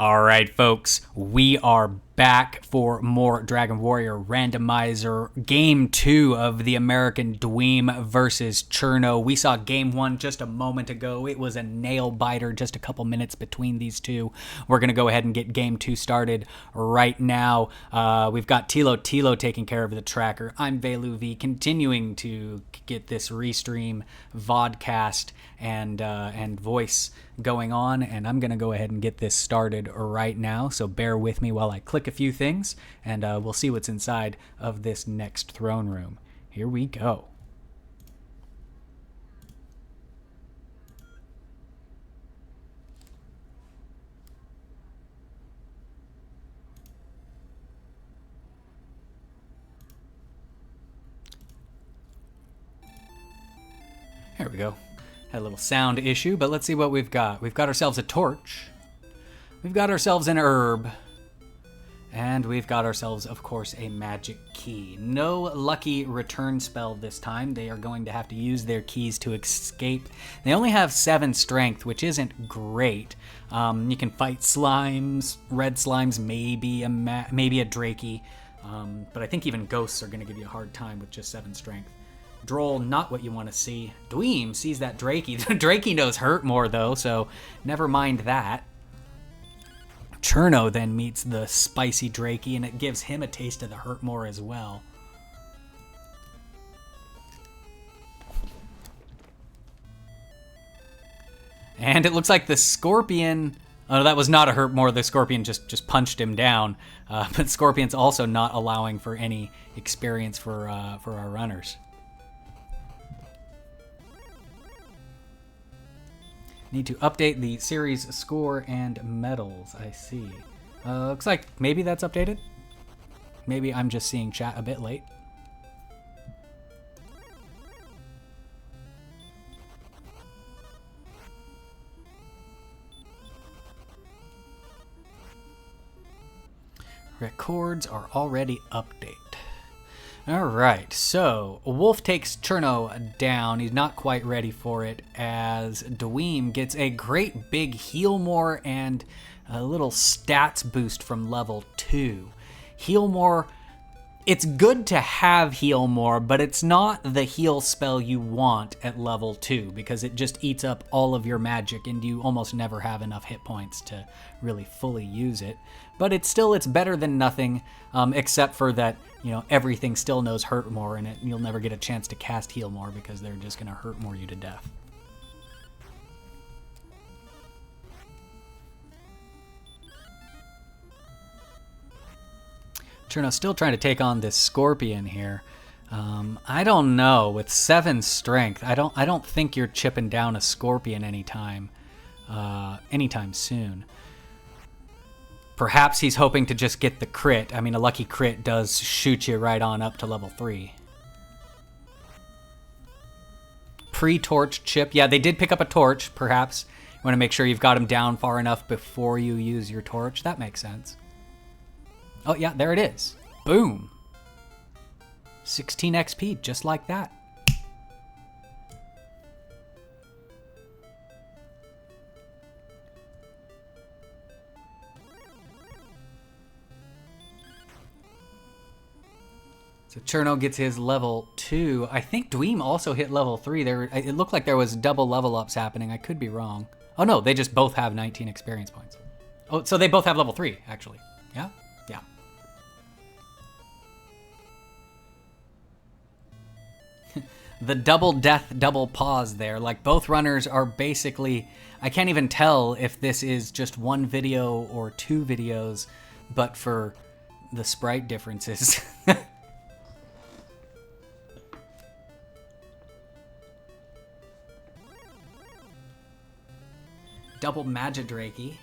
All right, folks, we are back for more Dragon Warrior Randomizer Game 2 of the American Dweem versus Cherno. We saw Game 1 just a moment ago. It was a nail-biter, just a couple minutes between these two. We're going to go ahead and get Game 2 started right now. We've got Tilo taking care of the tracker. I'm Velu V, continuing to get this restream, vodcast, and voice going on, and I'm going to go ahead and get this started right now, so bear with me while I click a few things, and we'll see what's inside of this next throne room. Here we go. There we go. Had a little sound issue, but let's see what we've got. We've got ourselves a torch. We've got ourselves an herb. And we've got ourselves, of course, a magic key. No lucky return spell this time. They are going to have to use their keys to escape. They only have 7 strength, which isn't great. You can fight slimes, red slimes, maybe a Drakey. But I think even ghosts are going to give you a hard time with just 7 strength. Droll, not what you want to see. Dweem sees that Drakey. Drakey knows hurt more, though, so never mind that. Cherno then meets the spicy Drakey, and it gives him a taste of the hurt more as well. And it looks like the Scorpion... Oh, that was not a hurt more. The Scorpion just punched him down. But Scorpion's also not allowing for any experience for our runners. Need to update the series score and medals, I see. Looks like maybe that's updated. Maybe I'm just seeing chat a bit late. Records are already updated. All right, so Wolf takes Cherno down. He's not quite ready for it, as Dweem gets a great big heal more and a little stats boost from level 2. Heal more, it's good to have heal more, but it's not the heal spell you want at level 2 because it just eats up all of your magic and you almost never have enough hit points to really fully use it. But it's better than nothing, except for that, everything still knows hurt more, and you'll never get a chance to cast heal more because they're just going to hurt more you to death. Cherno's still trying to take on this Scorpion here. I don't know. With 7 strength, I don't think you're chipping down a Scorpion anytime soon. Perhaps he's hoping to just get the crit. I mean, a lucky crit does shoot you right on up to level 3. Pre-torch chip. Yeah, they did pick up a torch, perhaps. You want to make sure you've got him down far enough before you use your torch. That makes sense. Oh, yeah, there it is. Boom. 16 XP, just like that. So Cherno gets his level 2. I think Dweem also hit level 3. It looked like there was double level ups happening. I could be wrong. Oh no, they just both have 19 experience points. Oh, so they both have level 3, actually. Yeah? Yeah. The double death, double pause there. Like, both runners are basically... I can't even tell if this is just one video or 2 videos, but for the sprite differences... Double Magidraki.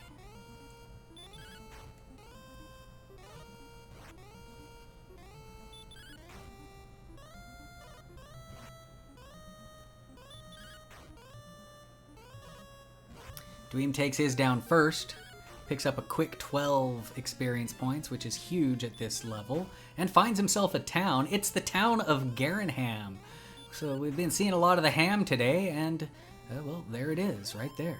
Dweem takes his down first, picks up a quick 12 experience points, which is huge at this level, and finds himself a town. It's the town of Garenham. So we've been seeing a lot of the ham today, and, well, there it is, right there.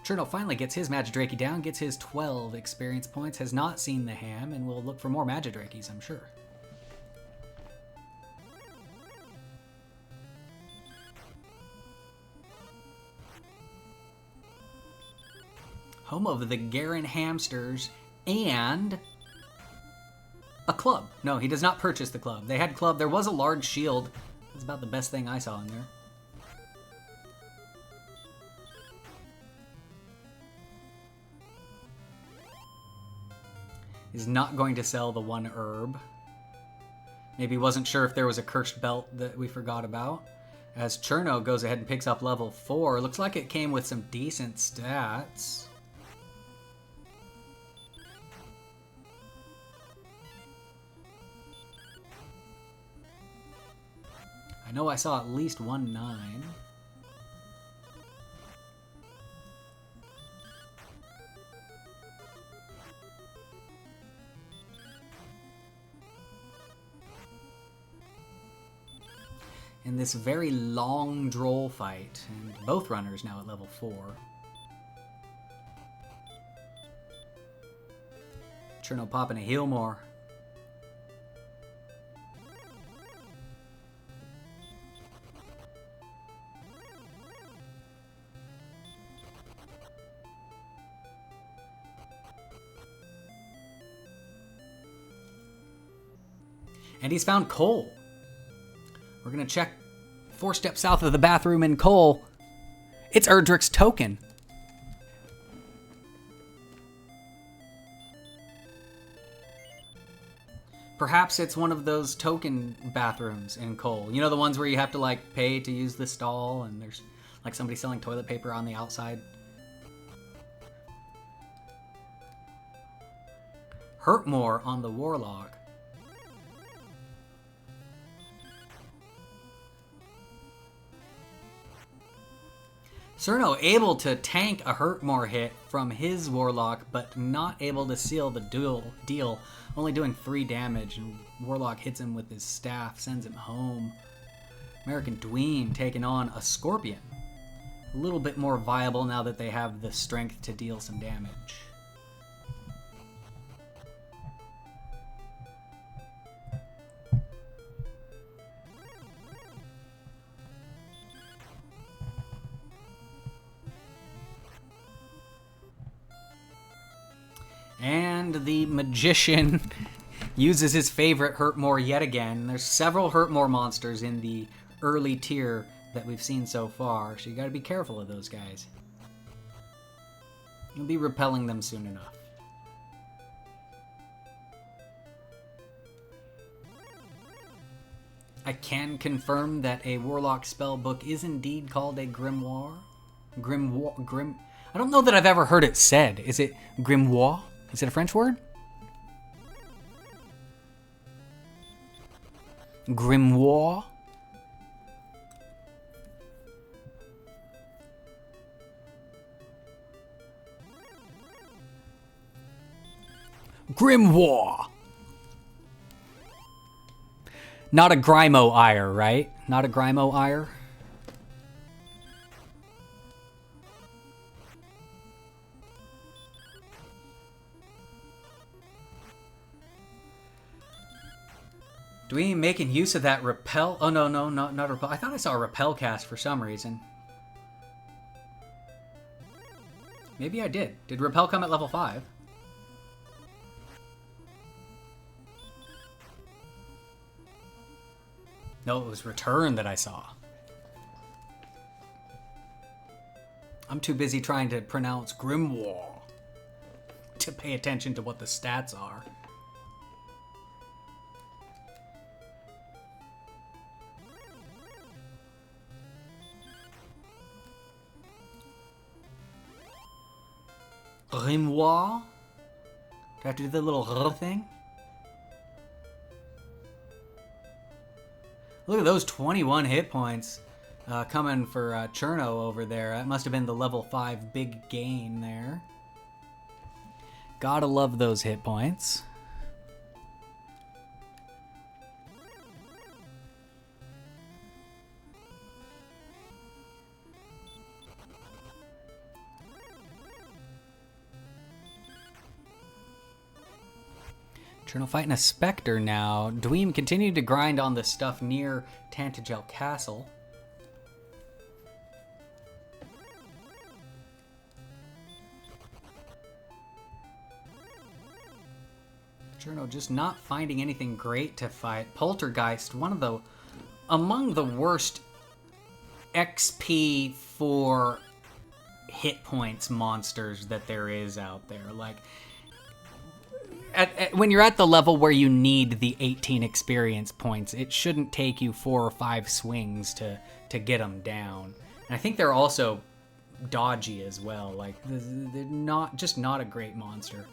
Cherno finally gets his Magidraki down, gets his 12 experience points, has not seen the ham, and will look for more Magidrakis, I'm sure. Home of the Garen Hamsters and a club. No, he does not purchase the club. They had club. There was a large shield. That's about the best thing I saw in there. He's not going to sell the one herb. Maybe he wasn't sure if there was a cursed belt that we forgot about. As Cherno goes ahead and picks up level 4. Looks like it came with some decent stats. I know I saw at least 1 9. In this very long droll fight, and both runners now at level 4. Cherno popping a heal more. And he's found coal. We're going to check 4 steps south of the bathroom in coal. It's Erdrick's token. Perhaps it's one of those token bathrooms in coal. You know, the ones where you have to, like, pay to use the stall and there's, like, somebody selling toilet paper on the outside. Hurtmore on the Warlock. Cerno able to tank a Hurtmore hit from his Warlock, but not able to seal the deal, only doing 3 damage, and Warlock hits him with his staff, sends him home. American Dweem taking on a Scorpion. A little bit more viable now that they have the strength to deal some damage. And the Magician uses his favorite Hurtmore yet again. There's several Hurtmore monsters in the early tier that we've seen so far, so you gotta be careful of those guys. You'll be repelling them soon enough. I can confirm that a Warlock spellbook is indeed called a Grimoire. I don't know that I've ever heard it said. Is it Grimoire? Is it a French word? Grimoire? Grimoire! Not a Grimo-ire, right? Not a Grimo-ire? Dweem making use of that repel. Oh, no, not repel. I thought I saw a repel cast for some reason. Maybe I did. Did repel come at level 5? No, it was return that I saw. I'm too busy trying to pronounce Grimoire to pay attention to what the stats are. Grimoire? Do I have to do the little R thing? Look at those 21 hit points coming for Cherno over there. That must have been the level 5 big gain there. Gotta love those hit points. Cherno fighting a Spectre now. Dweem continued to grind on the stuff near Tantagel Castle. Cherno just not finding anything great to fight. Poltergeist, among the worst XP for hit points monsters that there is out there. Like, when you're at the level where you need the 18 experience points, it shouldn't take you 4 or 5 swings to get them down. And I think they're also dodgy as well. Like, they're not a great monster.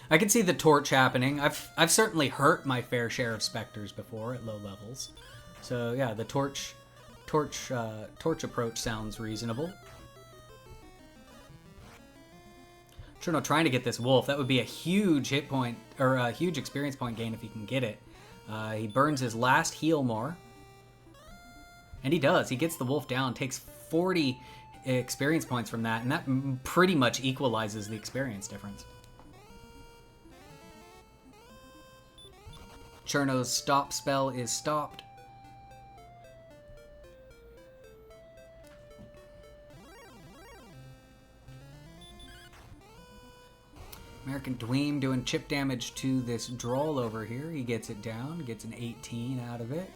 I can see the torch happening. I've certainly hurt my fair share of specters before at low levels. So yeah, the torch approach sounds reasonable. Cherno trying to get this wolf. That would be a huge hit point, or a huge experience point gain if he can get it. He burns his last heal more. And he does. He gets the wolf down, takes 40 experience points from that, and that pretty much equalizes the experience difference. Cherno's stop spell is stopped. American Dweem doing chip damage to this Droll over here. He gets it down, gets an 18 out of it.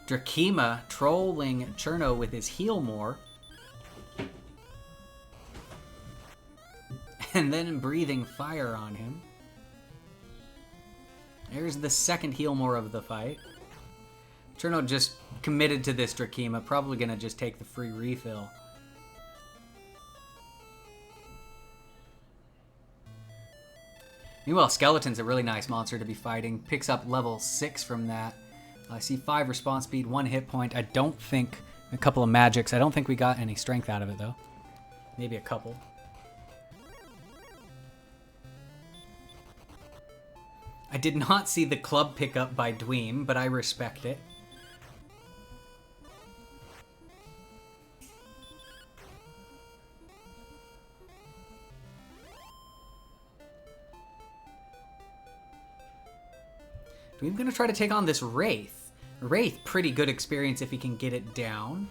Drakima trolling Cherno with his heal more. And then breathing fire on him. There's the second heal more of the fight. Cherno just committed to this Drakima, probably gonna just take the free refill. Meanwhile, Skeleton's a really nice monster to be fighting. Picks up level 6 from that. I see 5 response speed, 1 hit point. I don't think... A couple of magics. I don't think we got any strength out of it, though. Maybe a couple. I did not see the club pickup by Dweem, but I respect it. Dweem's gonna try to take on this Wraith. Wraith, pretty good experience if he can get it down.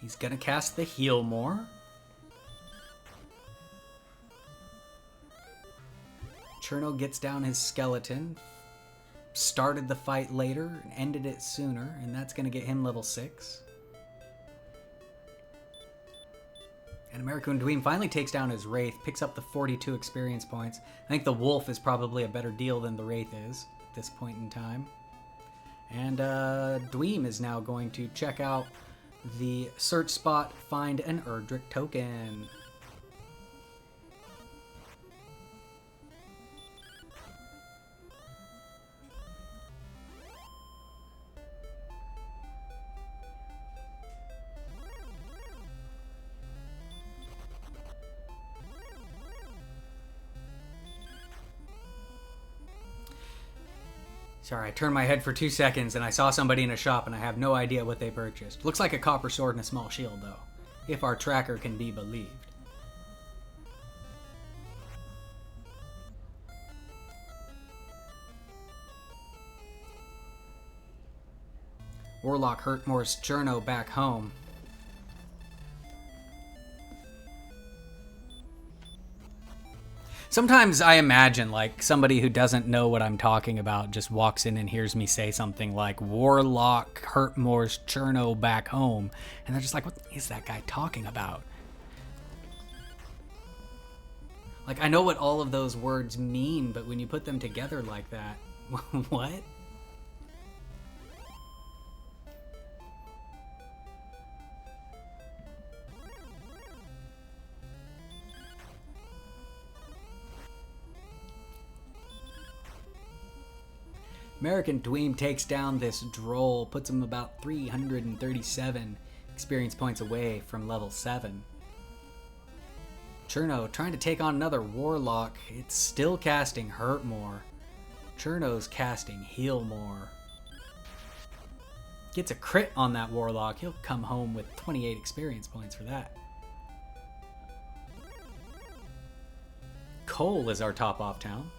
He's gonna cast the heal more. Cherno gets down his skeleton. Started the fight later, ended it sooner, and that's gonna get him level 6. And American Dweem finally takes down his Wraith, picks up the 42 experience points. I think the Wolf is probably a better deal than the Wraith is at this point in time. And Dweem is now going to check out the search spot, find an Erdrick token. Sorry, I turned my head for 2 seconds and I saw somebody in a shop and I have no idea what they purchased. Looks like a copper sword and a small shield, though, if our tracker can be believed. Warlock Hurtmore's Cherno back home. Sometimes I imagine, like, somebody who doesn't know what I'm talking about just walks in and hears me say something like, Warlock Hurtmore's Cherno back home. And they're just like, what is that guy talking about? Like, I know what all of those words mean, but when you put them together like that, what? American Dweem takes down this Droll, puts him about 337 experience points away from level 7. Cherno trying to take on another Warlock. It's still casting Hurt More. Cherno's casting Heal More. Gets a crit on that Warlock. He'll come home with 28 experience points for that. Cole is our top off town.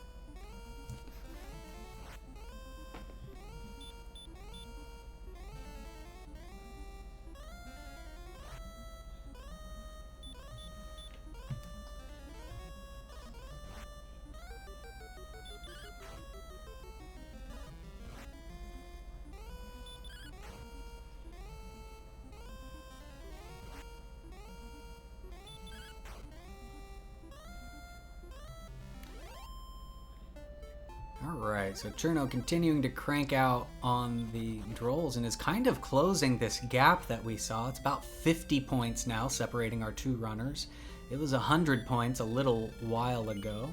Alright, so Cherno continuing to crank out on the Drolls and is kind of closing this gap that we saw. It's about 50 points now separating our two runners. It was 100 points a little while ago,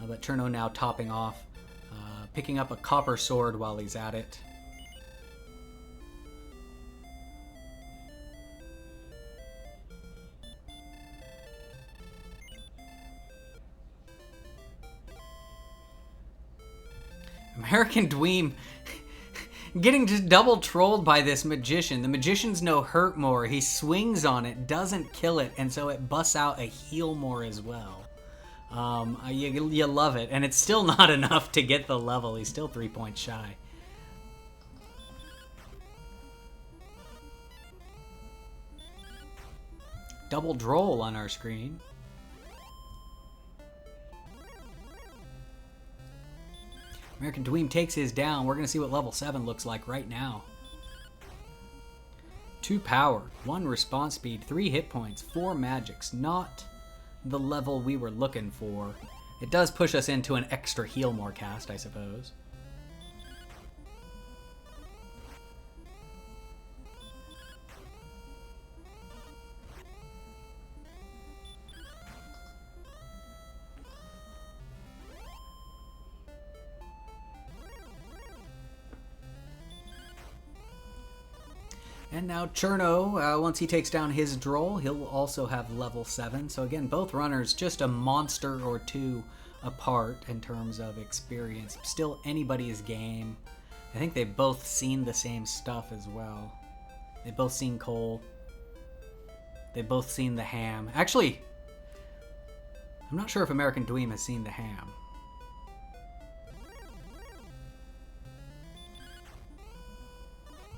but Cherno now topping off, picking up a copper sword while he's at it. American Dweem getting just double trolled by this magician. The magician's no hurt more. He swings on it, doesn't kill it, and so it busts out a heal more as well. You love it, and it's still not enough to get the level. He's still 3 points shy. Double droll on our screen. American Dweem takes his down. We're going to see what level 7 looks like right now. 2 power, 1 response speed, 3 hit points, 4 magics. Not the level we were looking for. It does push us into an extra heal more cast, I suppose. And now Cherno, once he takes down his Droll, he'll also have level 7. So again, both runners just a monster or two apart in terms of experience. Still anybody's game. I think they've both seen the same stuff as well. They've both seen Cole. They've both seen the ham. Actually, I'm not sure if American Dweem has seen the ham.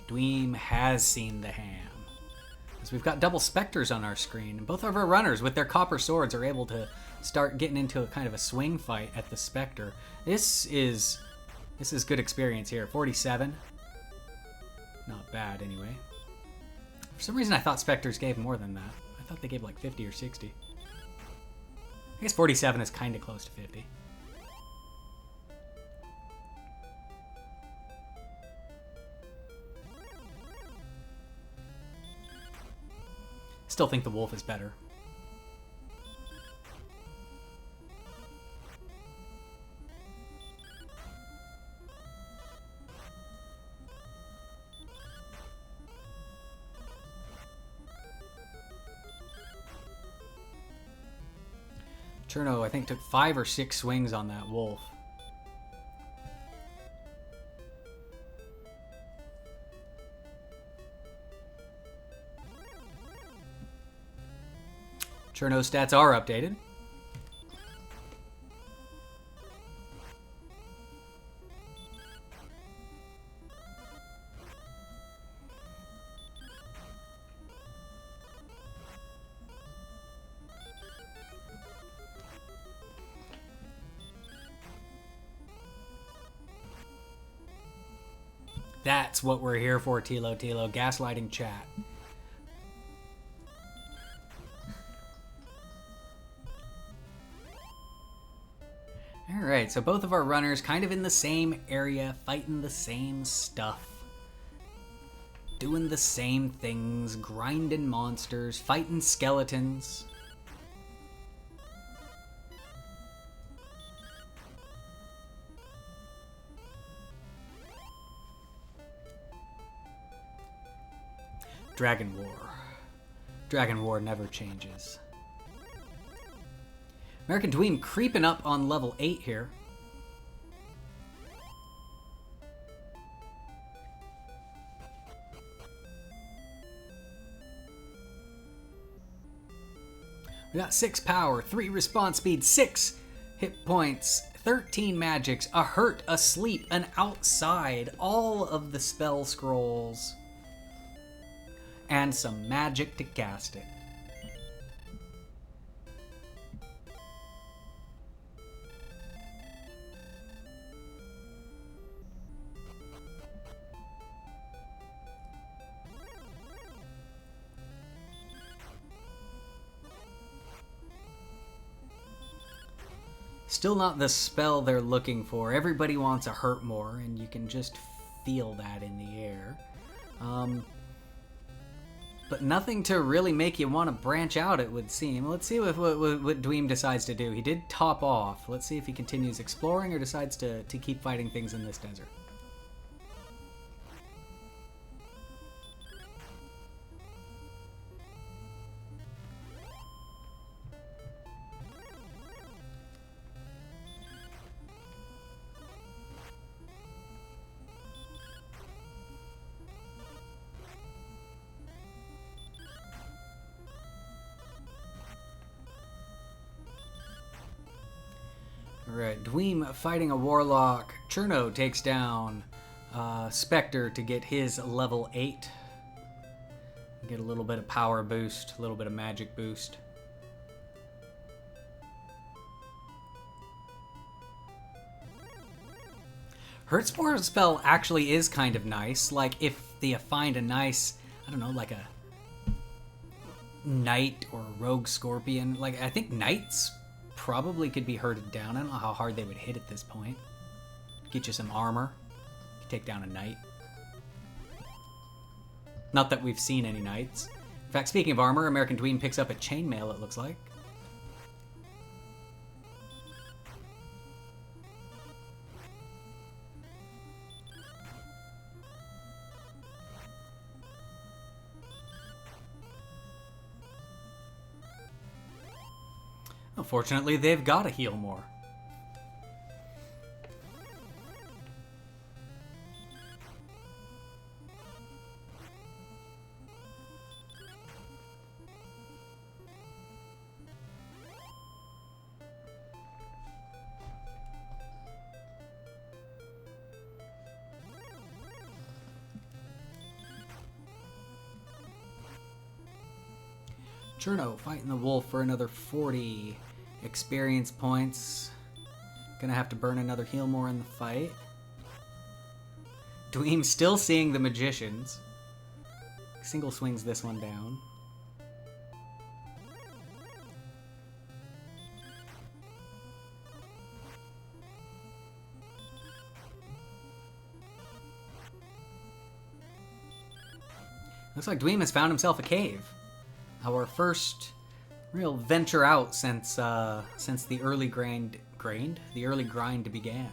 Dweem has seen the ham. So we've got double specters on our screen, and both of our runners with their copper swords are able to start getting into a kind of a swing fight at the specter. This is good experience here. 47. Not bad anyway. For some reason I thought specters gave more than that. I thought they gave like 50 or 60. I guess 47 is kind of close to 50. Still think the wolf is better. Cherno, I think, took 5 or 6 swings on that wolf. Cherno's stats are updated. That's what we're here for, Tilo. Gaslighting chat. Alright, so both of our runners kind of in the same area, fighting the same stuff. Doing the same things, grinding monsters, fighting skeletons. Dragon War. Dragon War never changes. American Dweem creeping up on level 8 here. We got 6 power, 3 response speed, 6 hit points, 13 magics, a hurt, a sleep, an outside, all of the spell scrolls, and some magic to cast it. Still not the spell they're looking for. Everybody wants a hurt more, and you can just feel that in the air. But nothing to really make you want to branch out, it would seem. Let's see what Dweem decides to do. He did top off. Let's see if he continues exploring or decides to keep fighting things in this desert. Alright, Dweem fighting a Warlock. Cherno takes down Spectre to get his level 8. Get a little bit of power boost, a little bit of magic boost. Hurt Spore spell actually is kind of nice. Like, if you find a nice, I don't know, like a Knight or a Rogue Scorpion. Like, I think Knights probably could be hurted down. I don't know how hard they would hit at this point. Get you some armor. Take down a Knight. Not that we've seen any Knights. In fact, speaking of armor, American Dweem picks up a chainmail, it looks like. Unfortunately, they've got to heal more. Cherno fighting the wolf for another 40 experience points. Gonna have to burn another heal more in the fight. Dweem still seeing the magicians. Single swings this one down. Looks like Dweem has found himself a cave. Our first real venture out since the early grind began.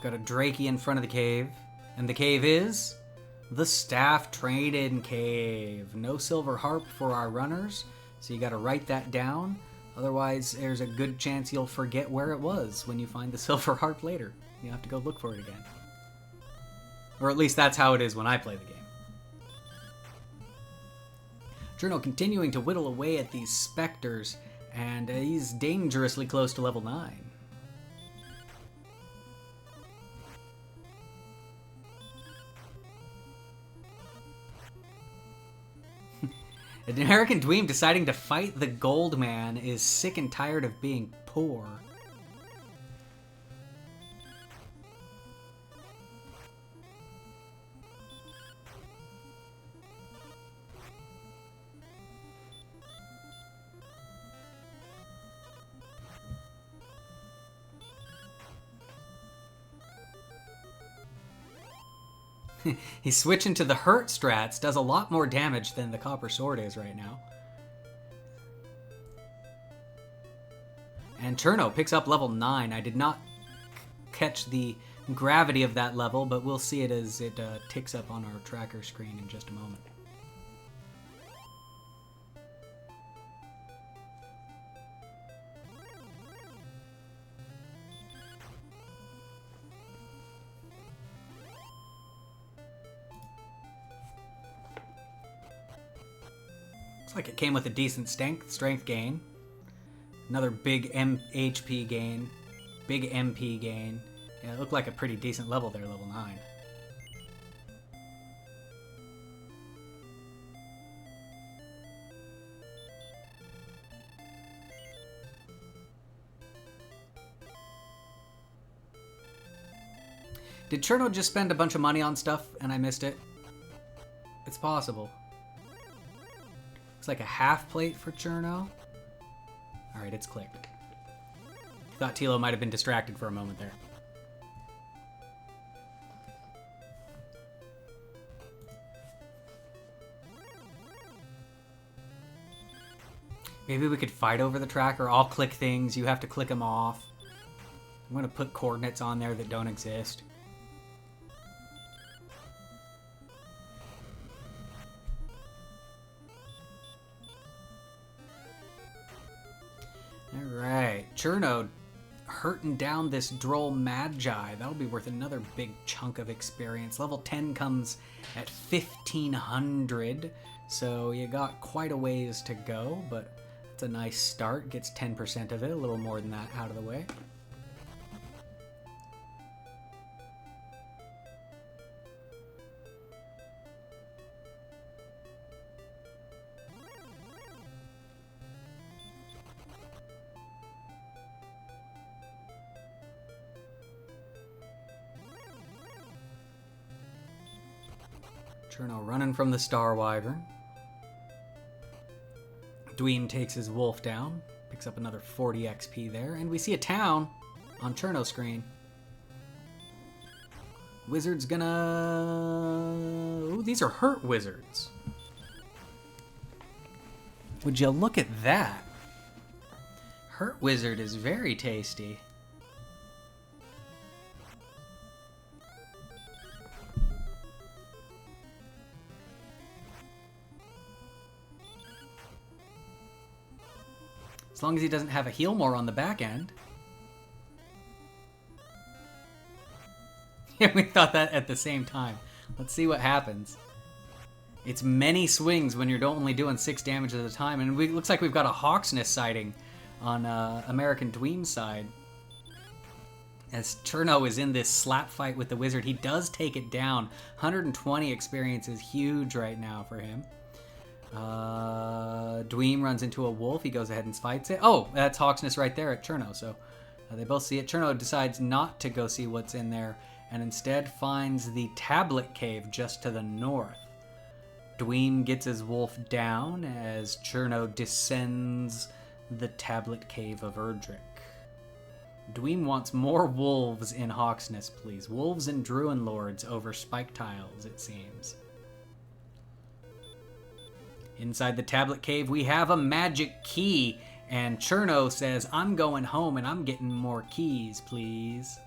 Got a Drakey in front of the cave, and the cave is the Staff Trade-In Cave. No silver harp for our runners, so you gotta write that down. Otherwise, there's a good chance you'll forget where it was when you find the silver harp later. You have to go look for it again. Or at least that's how it is when I play the game. Cherno continuing to whittle away at these specters, and he's dangerously close to level 9. An American Dweem deciding to fight the Gold Man is sick and tired of being poor. He's switching to the hurt strats, does a lot more damage than the Copper Sword is right now. And Cherno picks up level 9. I did not catch the gravity of that level, but we'll see it as it ticks up on our tracker screen in just a moment. Looks like it came with a decent strength gain. Another big HP gain. Big MP gain. Yeah, it looked like a pretty decent level there, level 9. Did Cherno just spend a bunch of money on stuff and I missed it? It's possible. Looks like a half plate for Cherno. Alright, it's clicked. Thought Tilo might have been distracted for a moment there. Maybe we could fight over the tracker. I'll click things. You have to click them off. I'm going to put coordinates on there that don't exist. Alright. Cherno hurting down this Droll Magi. That'll be worth another big chunk of experience. Level 10 comes at 1,500. So you got quite a ways to go, but it's a nice start. Gets 10% of it, a little more than that out of the way. Cherno running from the Star Wyvern. Dweem takes his wolf down, picks up another 40 XP there, and we see a town on Cherno's screen. Wizard's gonna... Ooh, these are hurt wizards. Would you look at that? Hurt wizard is very tasty. As long as he doesn't have a heal more on the back end. Yeah, we thought that at the same time. Let's see what happens. It's many swings when you're only doing 6 damage at a time. And it looks like we've got a Hawksness sighting on American Dweem's side. As Cherno is in this slap fight with the wizard, he does take it down. 120 experience is huge right now for him. Dweem runs into a wolf. He goes ahead and fights it. Oh, that's Hawksness right there at Cherno. So they both see it. Cherno decides not to go see what's in there and instead finds the tablet cave just to the north. Dweem gets his wolf down as Cherno descends the tablet cave of Erdrick. Dweem wants more wolves in Hawksness, please. Wolves and Druin Lords over spike tiles, it seems. Inside the tablet cave, we have a magic key, and Cherno says, I'm going home and I'm getting more keys, please.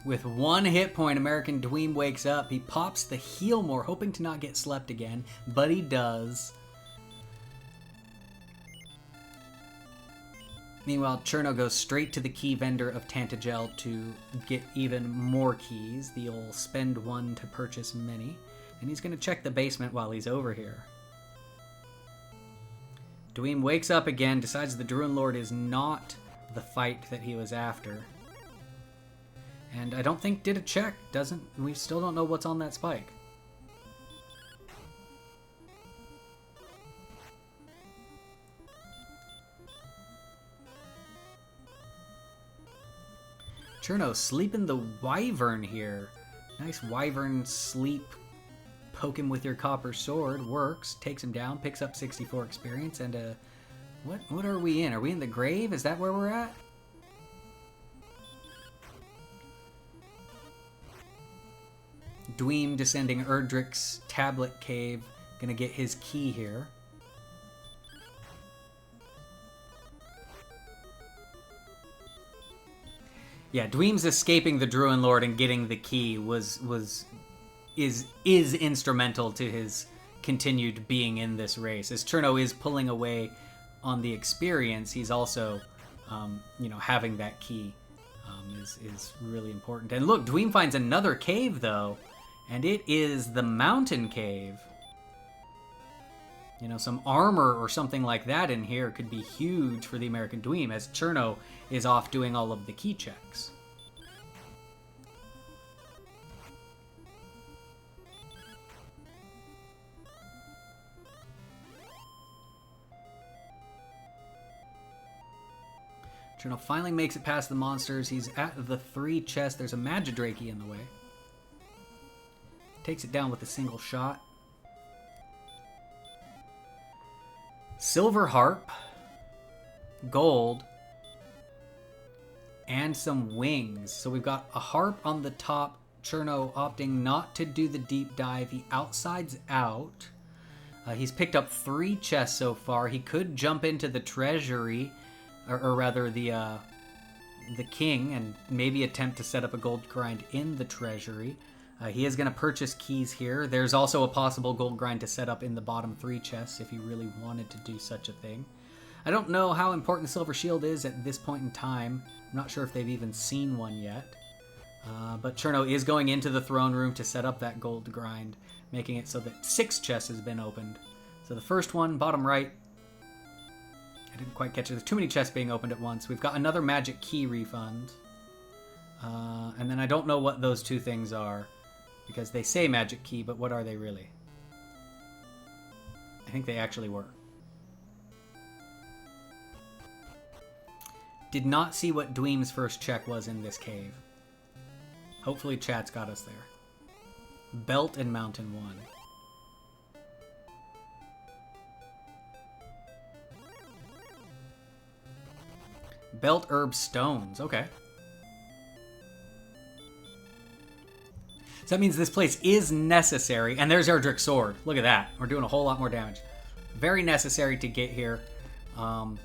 With 1 hit point, American Dweem wakes up. He pops the heal more, hoping to not get slept again, but he does. Meanwhile, Cherno goes straight to the key vendor of Tantagel to get even more keys. The old spend 1 to purchase many. And he's going to check the basement while he's over here. Dweem wakes up again, decides the Druin Lord is not the fight that he was after. And I don't think did a check. We still don't know what's on that spike. Cherno sleeping the Wyvern here. Nice Wyvern sleep. Poke him with your copper sword. Works. Takes him down. Picks up 64 experience. And what are we in? Are we in the grave? Is that where we're at? Dweem descending Erdrick's tablet cave. Gonna get his key here. Yeah, Dweem's escaping the Druin Lord and getting the key is instrumental to his continued being in this race. As Cherno is pulling away on the experience, he's also, having that key is really important. And look, Dweem finds another cave, though, and it is the Mountain Cave. Some armor or something like that in here could be huge for the American Dweem, as Cherno is off doing all of the key checks. Cherno finally makes it past the monsters. He's at the 3 chest. There's a Magidrake in the way. Takes it down with a single shot. Silver harp, gold, and some wings. So we've got a harp on the top. Cherno opting not to do the deep dive. He outsides out. He's picked up 3 chests so far. He could jump into the treasury, or rather the king, and maybe attempt to set up a gold grind in the treasury. He is going to purchase keys here. There's also a possible gold grind to set up in the bottom 3 chests if he really wanted to do such a thing. I don't know how important the Silver Shield is at this point in time. I'm not sure if they've even seen one yet. But Cherno is going into the throne room to set up that gold grind, making it so that 6 chests has been opened. So the first one, bottom right, I didn't quite catch it. There's too many chests being opened at once. We've got another magic key refund. And then I don't know what those 2 things are, because they say magic key, but what are they really? I think they actually were. Did not see what Dweem's first check was in this cave. Hopefully chat's got us there. Belt and Mountain 1. Belt herb stones. Okay. So that means this place is necessary. And there's Erdrick's sword. Look at that. We're doing a whole lot more damage. Very necessary to get here. And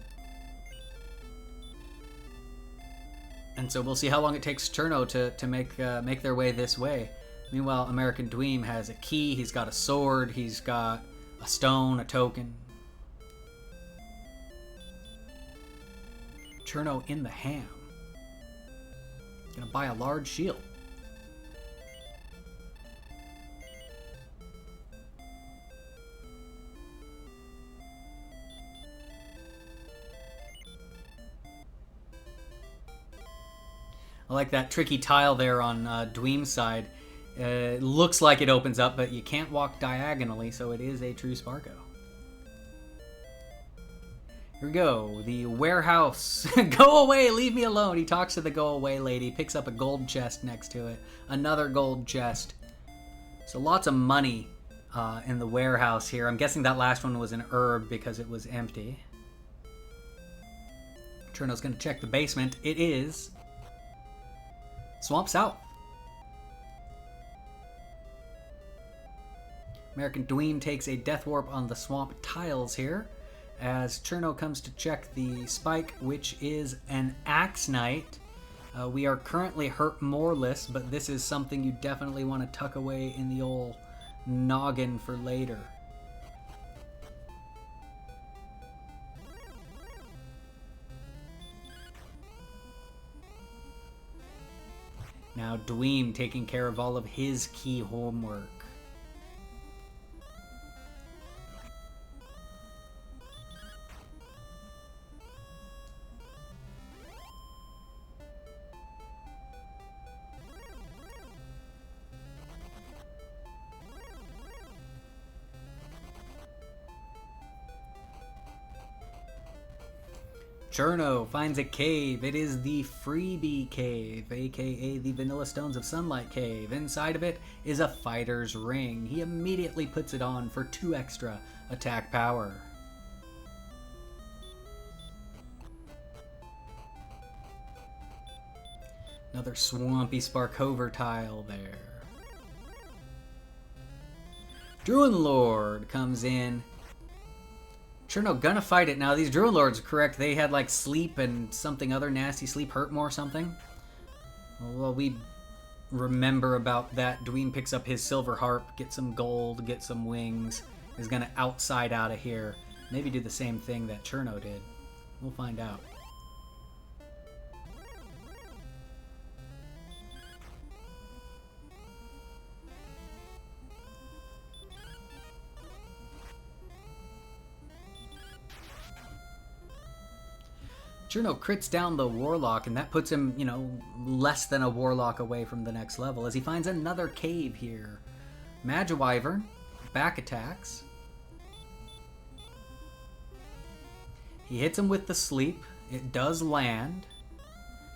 so we'll see how long it takes Cherno to make their way this way. Meanwhile, American Dweem has a key. He's got a sword. He's got a stone, a token. Cherno in the ham. Gonna buy a large shield. I like that tricky tile there on Dweem's side. It looks like it opens up, but you can't walk diagonally, so it is a true Sparko. Here we go. The warehouse. Go away, leave me alone. He talks to the go away lady, picks up a gold chest next to it. Another gold chest. So lots of money in the warehouse here. I'm guessing that last one was an herb because it was empty. Cherno's going to check the basement. It is. Swamp South. American Dweem takes a death warp on the swamp tiles here, as Cherno comes to check the spike, which is an Axe Knight. We are currently hurt moreless, but this is something you definitely want to tuck away in the old noggin for later. Now Dweem taking care of all of his key homework. Cherno finds a cave. It is the Freebie Cave, aka the Vanilla Stones of Sunlight Cave. Inside of it is a fighter's ring. He immediately puts it on for 2 extra attack power. Another swampy Sparkover tile there. Druin Lord comes in. Cherno gonna fight it now. These Druin Lords are correct. They had like sleep and something other nasty. Sleep hurt more or something. Well, we remember about that. Dwayne picks up his silver harp, get some gold, get some wings. Is gonna outside out of here. Maybe do the same thing that Cherno did. We'll find out. Cherno crits down the Warlock, and that puts him, you know, less than a Warlock away from the next level as he finds another cave here. Magiwyvern, back attacks. He hits him with the sleep. It does land.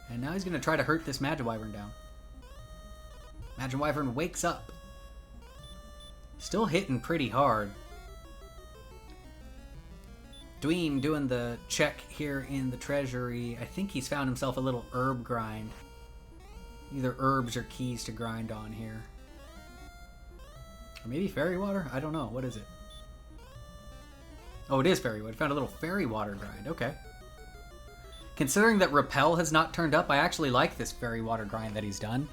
And now he's going to try to hurt this Magiwyvern down. Magiwyvern wakes up. Still hitting pretty hard. Dweem doing the check here in the treasury. I think he's found himself a little herb grind. Either herbs or keys to grind on here. Or maybe fairy water? I don't know. What is it? Oh, it is fairy water. Found a little fairy water grind. Okay. Considering that Repel has not turned up, I actually like this fairy water grind that he's done.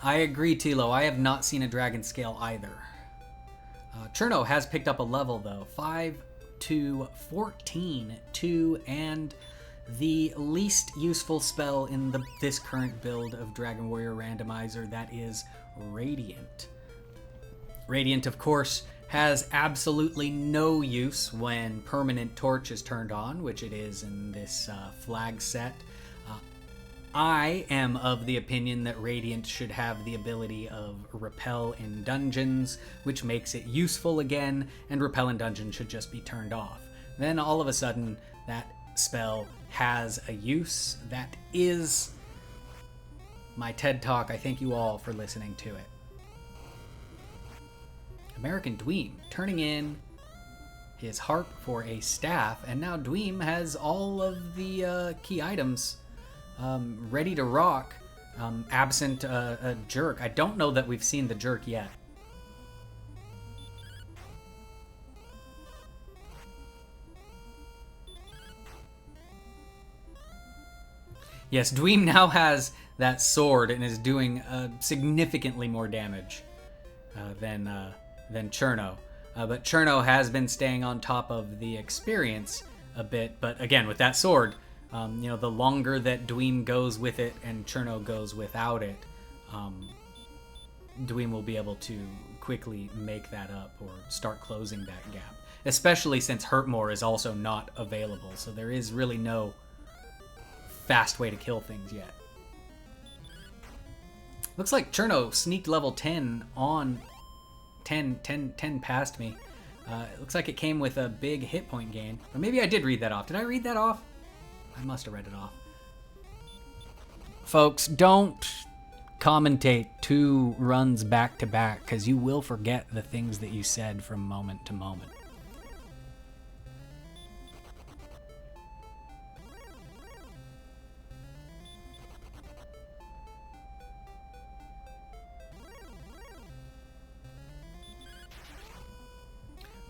I agree, Tilo. I have not seen a dragon scale either. Cherno has picked up a level, though. 5 to 14. 2 and the least useful spell in this current build of Dragon Warrior Randomizer, that is Radiant. Radiant, of course, has absolutely no use when Permanent Torch is turned on, which it is in this flag set. I am of the opinion that Radiant should have the ability of Repel in dungeons, which makes it useful again, and Repel in dungeons should just be turned off. Then all of a sudden, that spell has a use. That is my TED Talk. I thank you all for listening to it. American Dweem turning in his harp for a staff, and now Dweem has all of the key items ready to rock, absent a jerk. I don't know that we've seen the jerk yet. Yes, Dweem now has that sword and is doing significantly more damage than Cherno. But Cherno has been staying on top of the experience a bit. But again, with that sword, you know, the longer that Dweem goes with it and Cherno goes without it, Dweem will be able to quickly make that up or start closing that gap. Especially since Hurtmore is also not available, so there is really no fast way to kill things yet. Looks like Cherno sneaked level 10 on 10 past me. It looks like it came with a big hit point gain. Or maybe I did read that off. Did I read that off? I must have read it off. Folks, don't commentate 2 runs back to back, because you will forget the things that you said from moment to moment.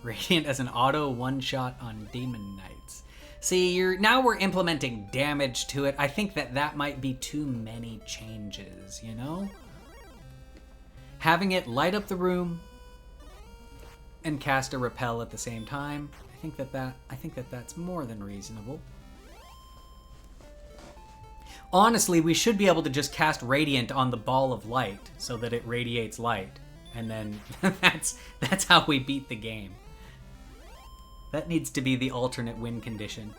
Radiant as an auto one-shot on Demon Knights. See, now we're implementing damage to it. I think that might be too many changes, you know? Having it light up the room and cast a repel at the same time, I think that's more than reasonable. Honestly, we should be able to just cast Radiant on the ball of light so that it radiates light, and then that's how we beat the game. That needs to be the alternate win condition.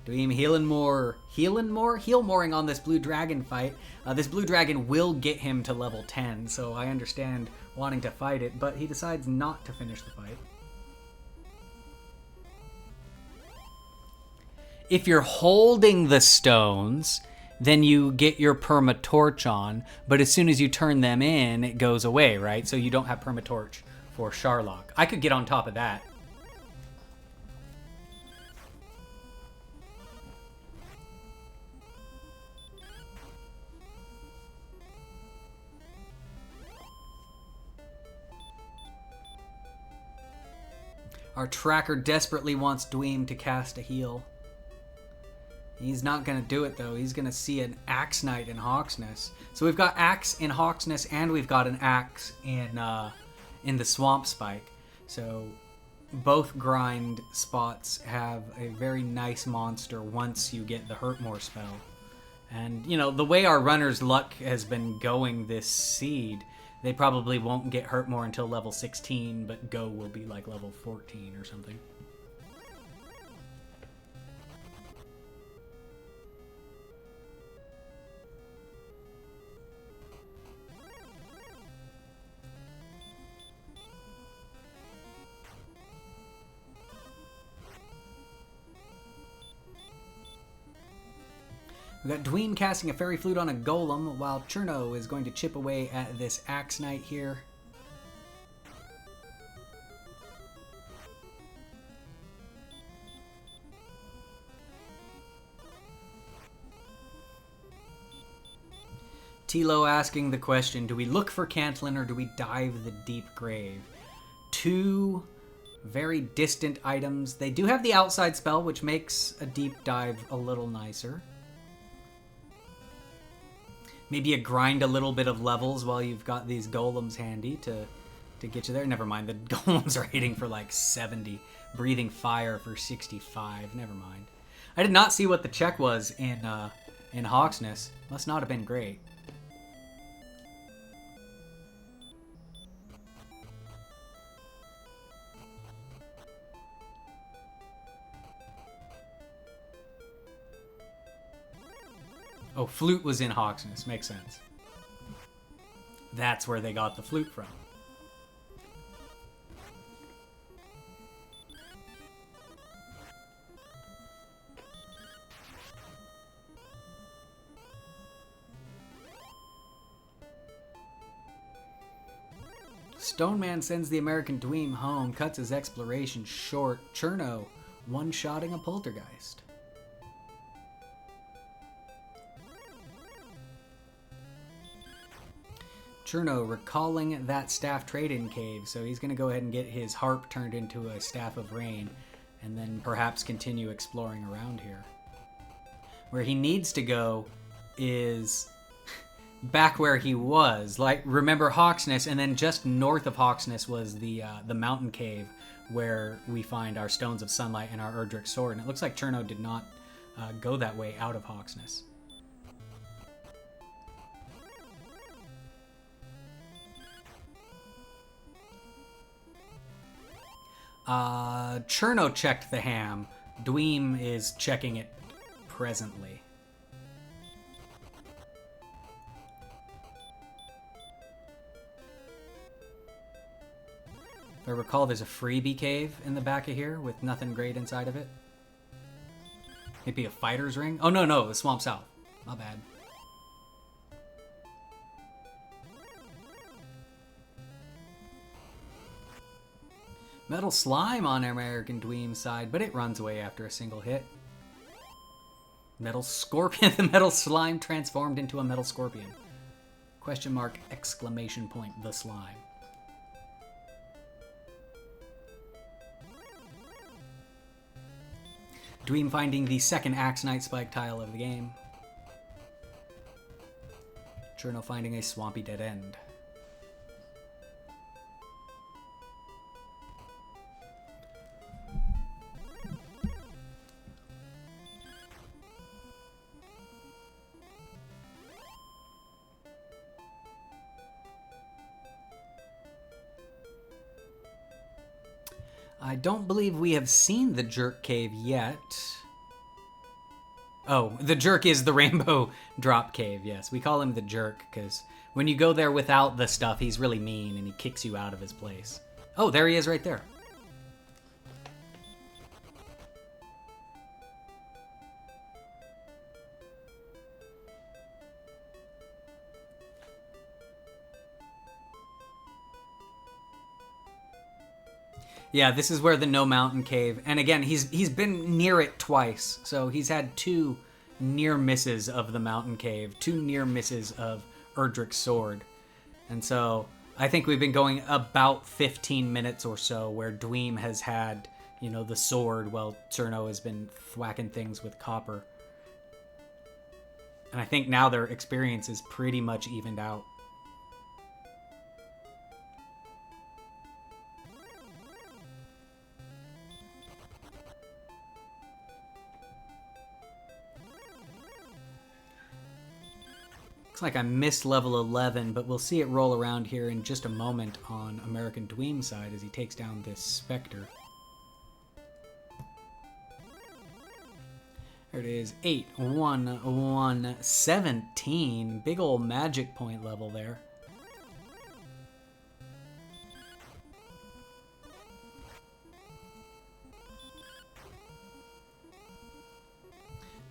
Dweem healing more. Heal-moring on this blue dragon fight. This blue dragon will get him to level 10, so I understand wanting to fight it, but he decides not to finish the fight. If you're holding the stones, then you get your perma-torch on, but as soon as you turn them in, it goes away, right? So you don't have perma-torch for Charlock. I could get on top of that. Our tracker desperately wants Dweem to cast a heal. He's not going to do it, though. He's going to see an Axe Knight in Hawksness. So we've got Axe in Hawksness, and we've got an Axe in the Swamp Spike. So both grind spots have a very nice monster once you get the Hurtmore spell. And, you know, the way our runner's luck has been going this seed, they probably won't get Hurtmore until level 16, but Go will be like level 14 or something. We got Dweem casting a Fairy Flute on a Golem, while Cherno is going to chip away at this Axe Knight here. Tilo asking the question, do we look for Cantlin or do we dive the deep grave? Two very distant items. They do have the outside spell, which makes a deep dive a little nicer. Maybe you grind a little bit of levels while you've got these golems handy to get you there. Never mind, the golems are hitting for like 70. Breathing fire for 65. Never mind. I did not see what the check was in Hawksness. Must not have been great. Oh, flute was in Hawksness. Makes sense. That's where they got the flute from. Stoneman sends the American Dweem home, cuts his exploration short. Cherno one-shotting a poltergeist. Cherno recalling that staff trade-in cave, so he's going to go ahead and get his harp turned into a staff of rain, and then perhaps continue exploring around here. Where he needs to go is back where he was. Like, remember Hawksness, and then just north of Hawksness was the mountain cave where we find our Stones of Sunlight and our Erdrick Sword, and it looks like Cherno did not go that way out of Hawksness. Cherno checked the ham. Dweem is checking it presently. If I recall, there's a freebie cave in the back of here with nothing great inside of it. Maybe a fighter's ring? Oh, no, the Swamp South. My bad. Metal Slime on American Dweem's side, but it runs away after a single hit. Metal Scorpion. The Metal Slime transformed into a Metal Scorpion. Question mark, exclamation point, the slime. Dweem finding the second Axe Knight Spike tile of the game. Cherno finding a swampy dead end. I don't believe we have seen the Jerk Cave yet. Oh, the Jerk is the Rainbow Drop Cave, yes. We call him the Jerk because when you go there without the stuff, he's really mean and he kicks you out of his place. Oh, there he is right there. Yeah, this is where the no mountain cave. And again, he's been near it twice. So he's had 2 near misses of the mountain cave, 2 near misses of Erdrick's sword. And so I think we've been going about 15 minutes or so where Dweem has had, you know, the sword while Cerno has been thwacking things with copper. And I think now their experience is pretty much evened out. Looks like I missed level 11, but we'll see it roll around here in just a moment on American Dweem's side as he takes down this Spectre. There it is, 8, 1, 1, 17. Big ol' magic point level there.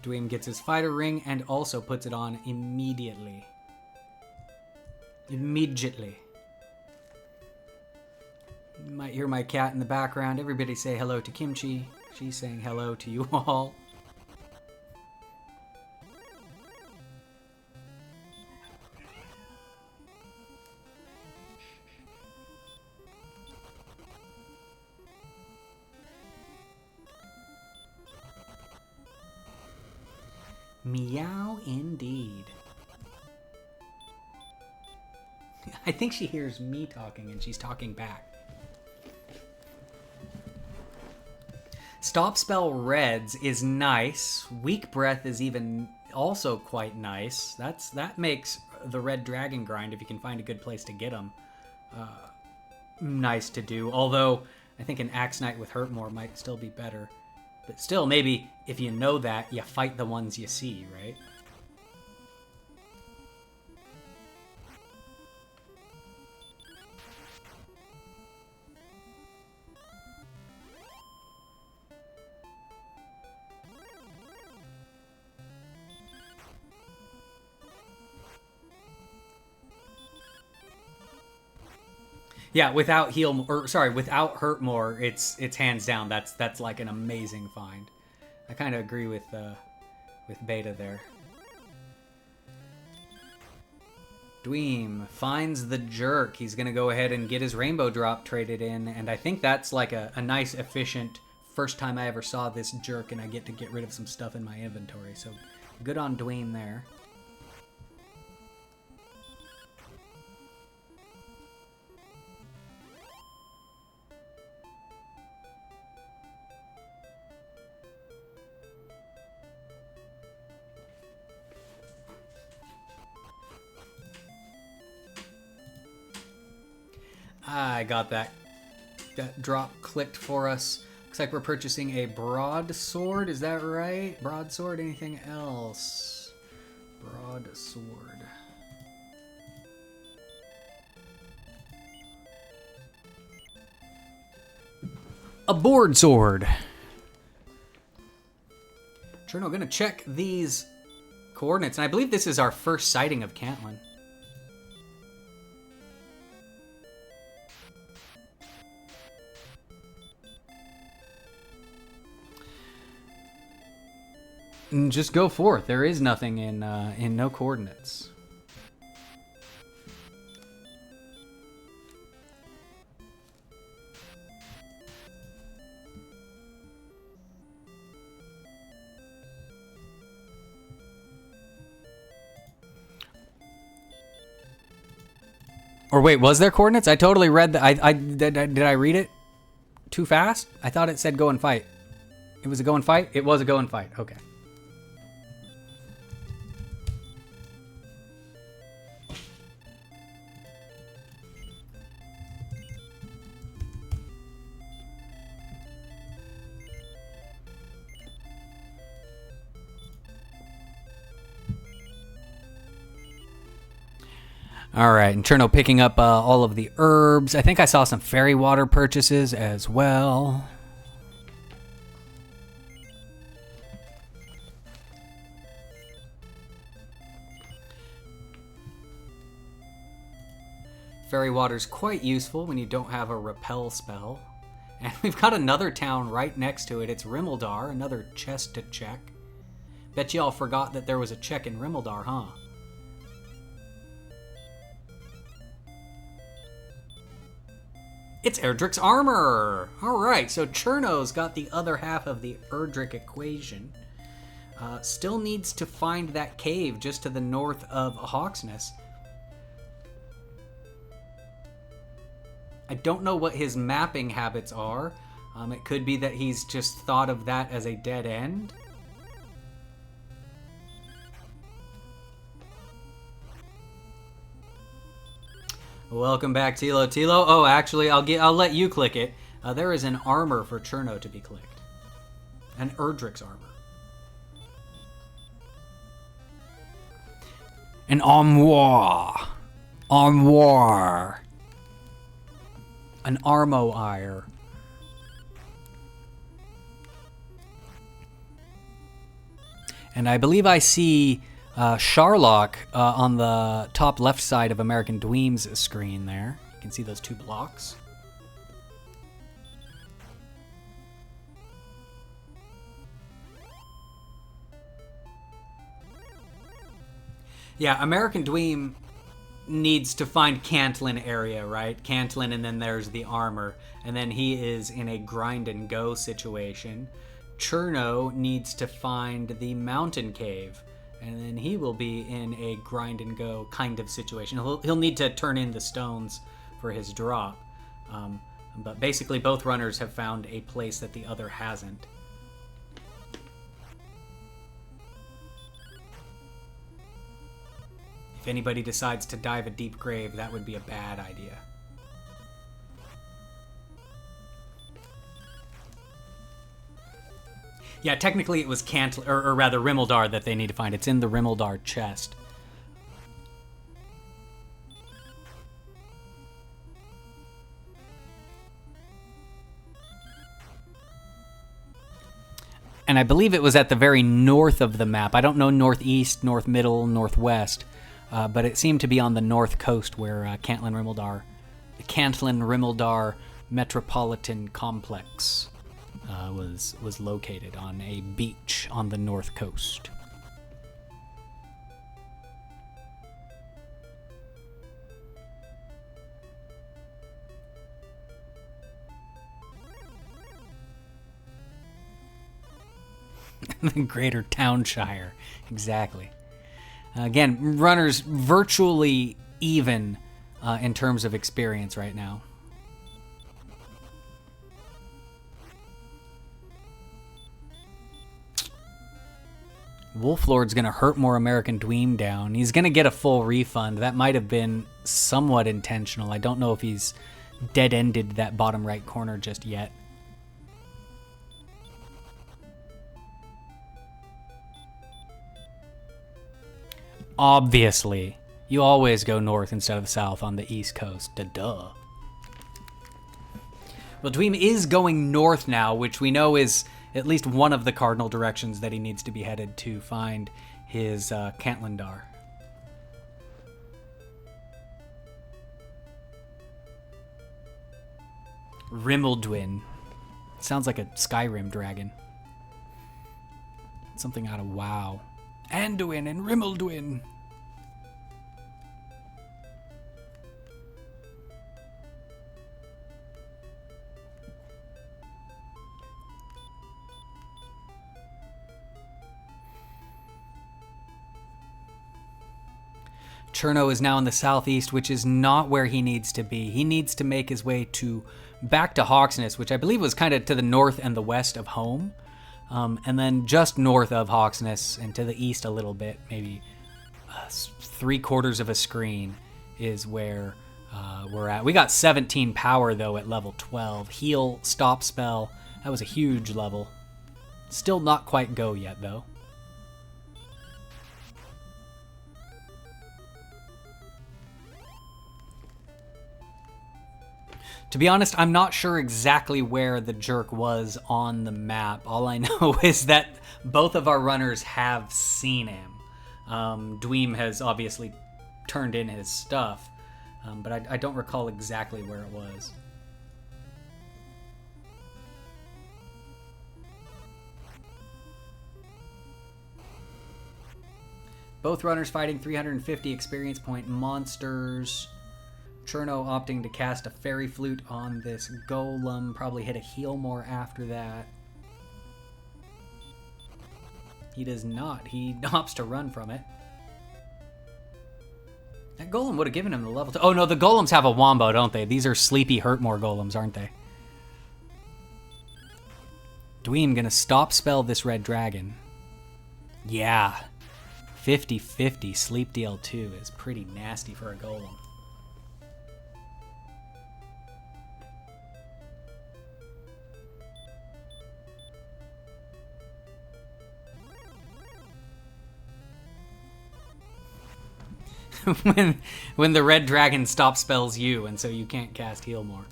Dweem gets his fighter ring and also puts it on immediately. Immediately. You might hear my cat in the background. Everybody say hello to Kimchi. She's saying hello to you all. Meow indeed. I think she hears me talking and she's talking back. Stop spell reds is nice. Weak breath is even also quite nice. That makes the red dragon grind, if you can find a good place to get them, nice to do. Although I think an Axe Knight with Hurtmore might still be better. But still, maybe if you know that, you fight the ones you see, right? Yeah, without without Hurtmore, it's hands down. That's like an amazing find. I kind of agree with Beta there. Dweem finds the jerk. He's gonna go ahead and get his rainbow drop traded in, and I think that's like a nice, efficient first time I ever saw this jerk, and I get to get rid of some stuff in my inventory. So good on Dweem there. I got that drop clicked for us. Looks like we're purchasing a broadsword. Is that right? Broadsword. Anything else? Broadsword. A board sword. Cherno, gonna check these coordinates, and I believe this is our first sighting of Cantlin. Just go forth. There is nothing in no coordinates. Or wait, was there coordinates? I totally read that. Did I read it too fast? I thought it said go and fight. It was a go and fight? It was a go and fight. Okay. All right, and Cherno picking up all of the herbs. I think I saw some fairy water purchases as well. Fairy water's quite useful when you don't have a repel spell. And we've got another town right next to it. It's Rimmeldar, another chest to check. Bet y'all forgot that there was a check in Rimmeldar, huh? It's Erdrick's armor! Alright, so Cherno's got the other half of the Erdrick equation. Still needs to find that cave just to the north of Hawksness. I don't know what his mapping habits are. It could be that he's just thought of that as a dead end. Welcome back, Tilo. Tilo, oh, actually, I'll let you click it. There is an armor for Cherno to be clicked. An Erdrick's armor. An armoire. Armoire. An armoire. And I believe I see Sharlock on the top left side of American Dweem's screen there. You can see those two blocks. Yeah, American Dweem needs to find Cantlin area, right? Cantlin, and then there's the armor. And then he is in a grind and go situation. Cherno needs to find the mountain cave. And then he will be in a grind and go kind of situation. He'll need to turn in the stones for his drop. But basically both runners have found a place that the other hasn't. If anybody decides to dive a deep grave, that would be a bad idea. Yeah, technically it was or rather Rimmeldar that they need to find. It's in the Rimmeldar chest. And I believe it was at the very north of the map. I don't know northeast, north middle, northwest, but it seemed to be on the north coast where Cantlin Rimmeldar Metropolitan Complex was located on a beach on the north coast. The Greater Townshire, exactly. Again, runners virtually even in terms of experience right now. Wolflord's going to hurt more American Dweem down. He's going to get a full refund. That might have been somewhat intentional. I don't know if he's dead-ended that bottom right corner just yet. Obviously, you always go north instead of south on the east coast. Duh. Well, Dweem is going north now, which we know is at least one of the cardinal directions that he needs to be headed to find his Cantlindar. Rimmeldwyn. Sounds like a Skyrim dragon. Something out of WoW. Anduin and Rimmeldwyn. Cherno is now in the southeast, which is not where he needs to be. He needs to make his way back to Hawksness, which I believe was kind of to the north and the west of home. And then just north of Hawksness and to the east a little bit, maybe 3/4 of a screen is where we're at. We got 17 power, though, at level 12. Heal, stop spell. That was a huge level. Still not quite go yet, though. To be honest, I'm not sure exactly where the jerk was on the map. All I know is that both of our runners have seen him. Dweem has obviously turned in his stuff, but I don't recall exactly where it was. Both runners fighting 350 experience point monsters. Cherno opting to cast a Fairy Flute on this Golem. Probably hit a heal more after that. He does not. He opts to run from it. That Golem would have given him the level 2. Oh no, the Golems have a Wombo, don't they? These are sleepy Hurtmore Golems, aren't they? Dweem gonna stop spell this red dragon. Yeah. 50-50 sleep deal 2 is pretty nasty for a Golem. when the red dragon stop spells you, and so you can't cast heal more.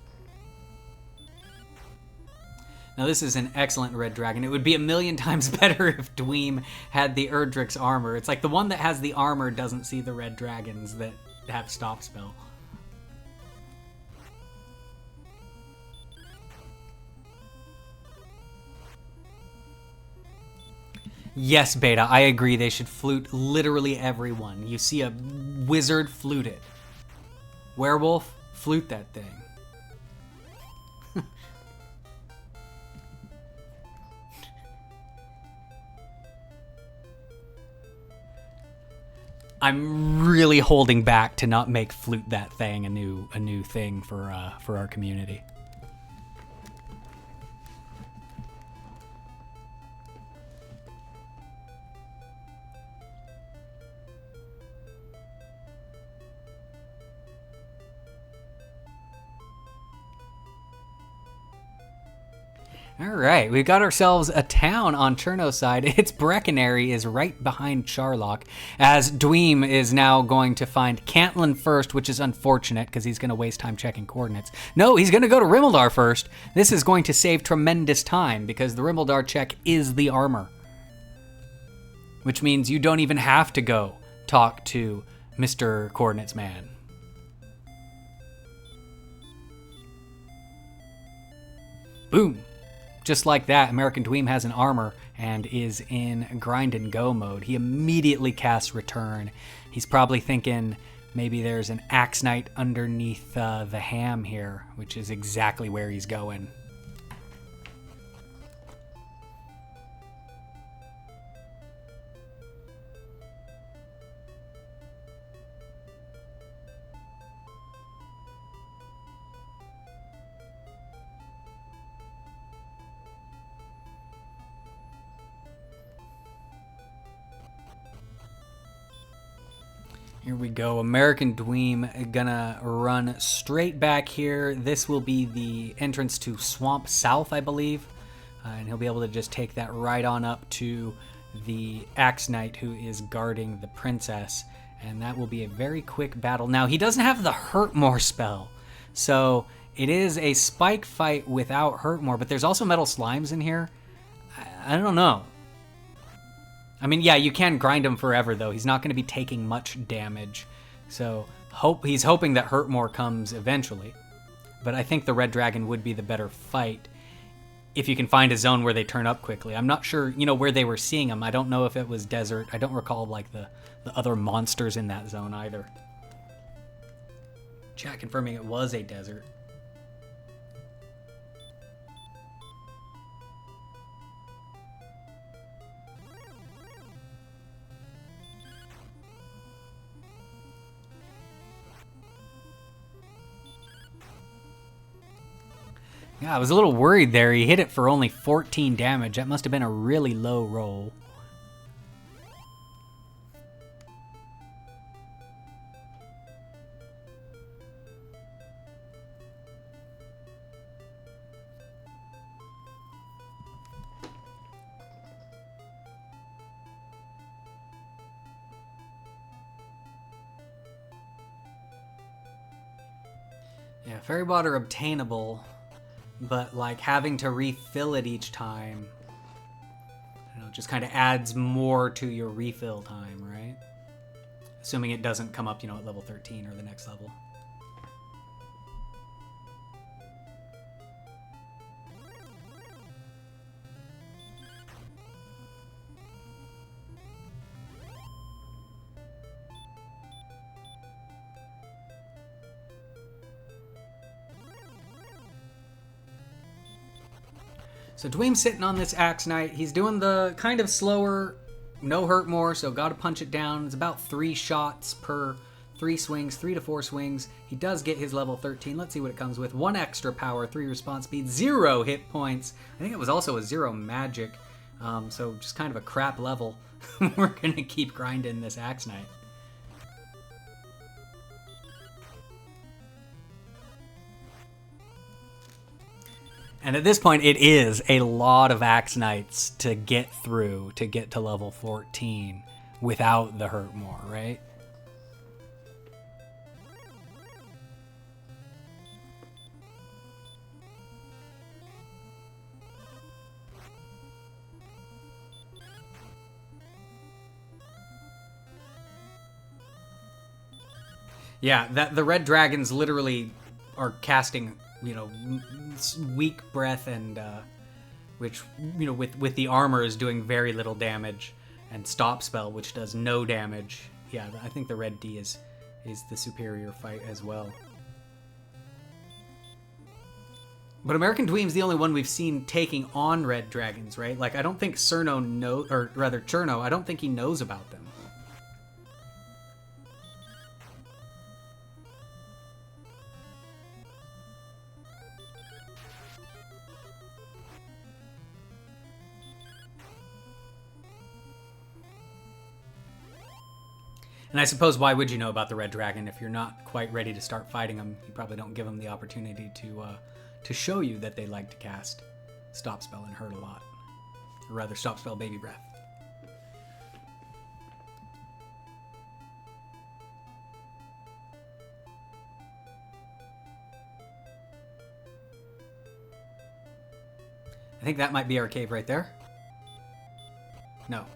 Now this is an excellent red dragon. It would be a million times better if Dweem had the Erdrick's armor. It's like the one that has the armor doesn't see the red dragons that have stop spell. Yes, Beta, I agree. They should flute literally everyone. You see a wizard, flute it. Werewolf, flute that thing. I'm really holding back to not make flute that thing a new thing for our community. All right, we've got ourselves a town on Cherno's side. Its Breckenary is right behind Charlock, as Dweem is now going to find Cantlin first, which is unfortunate because he's going to waste time checking coordinates. No, he's going to go to Rimmildar first. This is going to save tremendous time because the Rimmildar check is the armor, which means you don't even have to go talk to Mr. Coordinates Man. Boom. Just like that, American Dweem has an armor and is in grind and go mode. He immediately casts Return. He's probably thinking maybe there's an Axe Knight underneath the ham here, which is exactly where he's going. Here we go. American Dweem gonna run straight back here. This will be the entrance to Swamp South, I believe. And he'll be able to just take that right on up to the Axe Knight who is guarding the princess. And that will be a very quick battle. Now, he doesn't have the Hurtmore spell. So it is a spike fight without Hurtmore, but there's also Metal Slimes in here. I don't know. I mean, yeah, you can grind him forever, though. He's not going to be taking much damage. So he's hoping that Hurtmore comes eventually. But I think the Red Dragon would be the better fight if you can find a zone where they turn up quickly. I'm not sure, where they were seeing him. I don't know if it was desert. I don't recall, the other monsters in that zone either. Chat confirming it was a desert. Yeah, I was a little worried there. He hit it for only 14 damage. That must have been a really low roll. Yeah, fairy water obtainable. But, having to refill it each time, just kind of adds more to your refill time, right? Assuming it doesn't come up, at level 13 or the next level. So Dweem's sitting on this Axe Knight. He's doing the kind of slower, no hurt more, so got to punch it down. It's about 3 shots per 3 swings, 3 to 4 swings. He does get his level 13. Let's see what it comes with. 1 extra power, 3 response speed, 0 hit points. I think it was also a 0 magic, so just kind of a crap level. We're going to keep grinding this Axe Knight. And at this point, it is a lot of Axe Knights to get through, to get to level 14 without the hurt more, right? Yeah, the red dragons literally are casting, you know, weak breath and which, you know, with the armor is doing very little damage, and stop spell, which does no damage. Yeah, I think the red D is the superior fight as well. But American Dweem's the only one we've seen taking on red dragons, right? Like, I don't think Cherno, I don't think he knows about them. And I suppose, why would you know about the red dragon if you're not quite ready to start fighting them? You probably don't give them the opportunity to show you that they like to cast stop spell and hurt a lot, or rather, stop spell baby breath. I think that might be our cave right there. No.